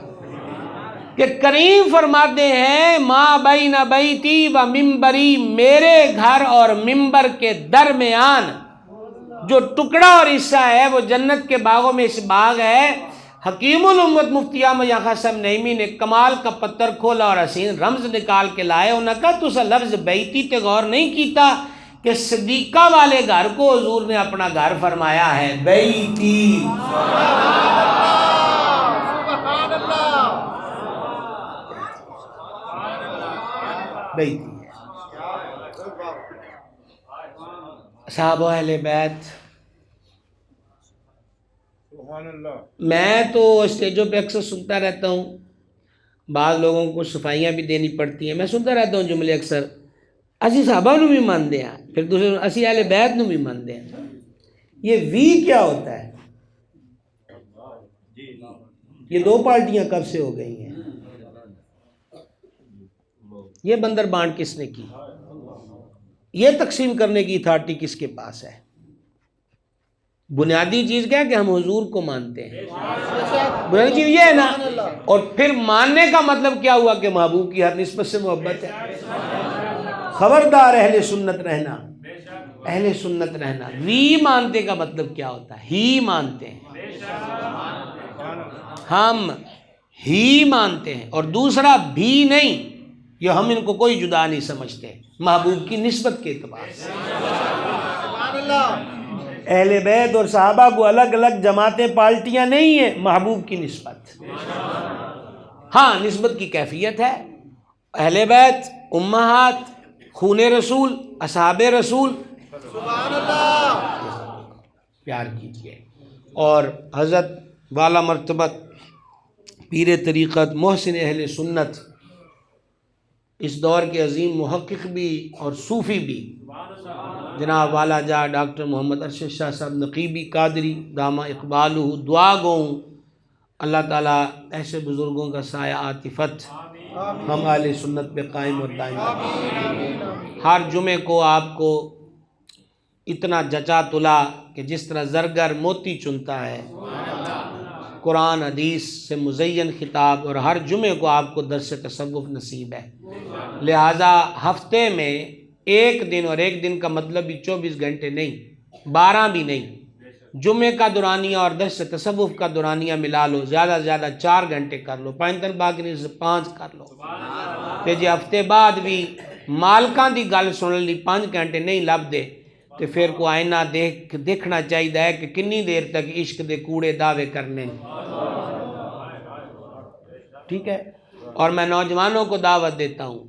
کہ کریم فرماتے ہیں ماں بین بیتی و ممبری، میرے گھر اور ممبر کے درمیان جو ٹکڑا اور حصہ ہے وہ جنت کے باغوں میں اس باغ ہے۔ حکیم الامت مفتی احمد یا خاصم نعیمی نے کمال کا پتھر کھولا اور حسین رمز نکال کے لائے، انہوں نے کہا تو اسا لفظ بیتی تے غور نہیں کیتا کہ صدیقہ والے گھر کو حضور نے اپنا گھر فرمایا ہے، بیتی، بیتی ہے۔ صحابہ اہل بیت، میں تو اسٹیجوں پہ اکثر سنتا رہتا ہوں، بعض لوگوں کو صفائیاں بھی دینی پڑتی ہیں، میں سنتا رہتا ہوں جملے اکثر، اسی صحابہ نو بھی مانتے ہیں، پھر دوسرے اسی اہل بیت نو بھی مانتے ہیں۔ یہ وی کیا ہوتا ہے؟ یہ دو پارٹیاں کب سے ہو گئی ہیں؟ یہ بندر بانٹ کس نے کی؟ یہ تقسیم کرنے کی اتھارٹی کس کے پاس ہے؟ بنیادی چیز کیا ہے کہ ہم حضور کو مانتے ہیں، بنیادی چیز یہ ہے نا. اور پھر ماننے کا مطلب کیا ہوا کہ محبوب کی ہر نسبت سے محبت ہے. خبردار اہل سنت رہنا، اہل سنت رہنا. وی مانتے کا مطلب کیا ہوتا ہے؟ ہی مانتے ہیں، ہم ہی مانتے ہیں. اور دوسرا بھی نہیں، یہ ہم ان کو کوئی جدا نہیں سمجھتے محبوب کی نسبت کے اعتبار سے. اہل بیت اور صحابہ کو الگ الگ جماعتیں پارٹیاں نہیں ہیں، محبوب کی نسبت. ہاں نسبت کی کیفیت ہے. اہل بیت، امہات، خون رسول، اصحاب رسول، سبحان اللہ. پیار کیجیے. اور حضرت والا مرتبت پیر طریقت محسن اہل سنت، اس دور کے عظیم محقق بھی اور صوفی بھی، جناب والا جا ڈاکٹر محمد ارشد شاہ صاحب نقیبی قادری دامہ اقبالہ، دعا گو ہوں اللہ تعالیٰ ایسے بزرگوں کا سایہ عاطفت ہم اہل سنت پہ قائم اور دائم رکھیں. ہر جمعے کو آپ کو اتنا جچا تلا کہ جس طرح زرگر موتی چنتا ہے، قرآن حدیث سے مزین خطاب، اور ہر جمعے کو آپ کو درس تصوف نصیب ہے. لہٰذا ہفتے میں ایک دن، اور ایک دن کا مطلب بھی 24 گھنٹے نہیں، 12 بھی نہیں، جمعے کا دورانیہ اور درس تصوف کا دورانیہ ملا لو، زیادہ سے زیادہ 4 گھنٹے کر لو، 5 دن باقی سے 5 کر لو. تے جی ہفتے بعد بھی مالکاں دی گل سن لی 5 گھنٹے نہیں لب دے، تو پھر کو آئینہ دیکھنا چاہیے کہ کنی دیر تک عشق دے کوڑے دعوے کرنے. ٹھیک ہے. اور میں نوجوانوں کو دعوت دیتا ہوں،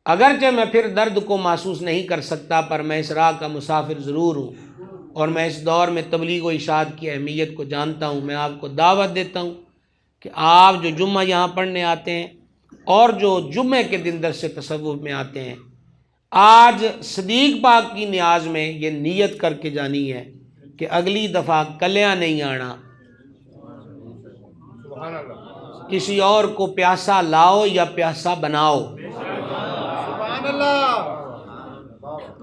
اگرچہ میں پھر درد کو محسوس نہیں کر سکتا، پر میں اس راہ کا مسافر ضرور ہوں، اور میں اس دور میں تبلیغ و ارشاد کی اہمیت کو جانتا ہوں. میں آپ کو دعوت دیتا ہوں کہ آپ جو جمعہ یہاں پڑھنے آتے ہیں اور جو جمعے کے دن درس تصوف میں آتے ہیں، آج صدیق پاک کی نیاز میں یہ نیت کر کے جانی ہے کہ اگلی دفعہ کلیاں نہیں آنا، کسی اور کو پیاسا لاؤ یا پیاسا بناؤ، سبحان اللہ.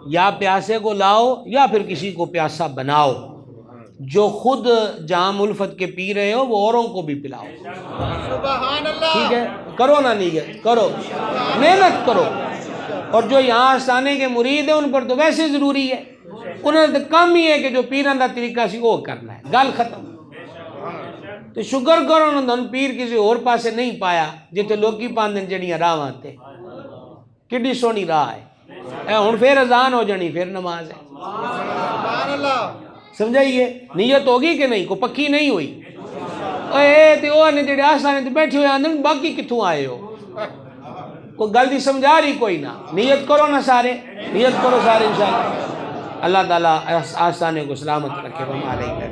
یا پیاسے کو لاؤ یا پھر کسی کو پیاسا بناؤ. جو خود جام الفت کے پی رہے ہو وہ اوروں کو بھی پلاؤ. سبحان اللہ. ٹھیک ہے. کرو نا نیت، کرو، محنت کرو. اور جو یہاں آستانے کے مرید ہیں ان پر تو ویسے ضروری ہے، انہوں نے تو کم ہی ہے کہ جو پیران دا طریقہ سی وہ کرنا ہے، گل ختم. تو شکر کرو انہوں پیر کسی اور پاسے نہیں پایا جتے لوکی پاندن جڑیاں راہ آتے. کڈی سونی راہ ہے. اے ہن پھر اذان ہو جانی، پھر نماز ہے. سبحان اللہ. سمجھائیے. نیت ہوگی کہ نہیں؟ کو پکی نہیں ہوئی. اے تے او نے جڑے آستانے تے بیٹھے ہوئے آندن باقی کتھوں آئے ہو؟ کوئی گل دی سمجھا رہی کوئی نہ. نیت کرو نا سارے، نیت کرو سارے انشاءاللہ. اللہ تعالیٰ آستانے کو سلامت رکھے. وما علیہ.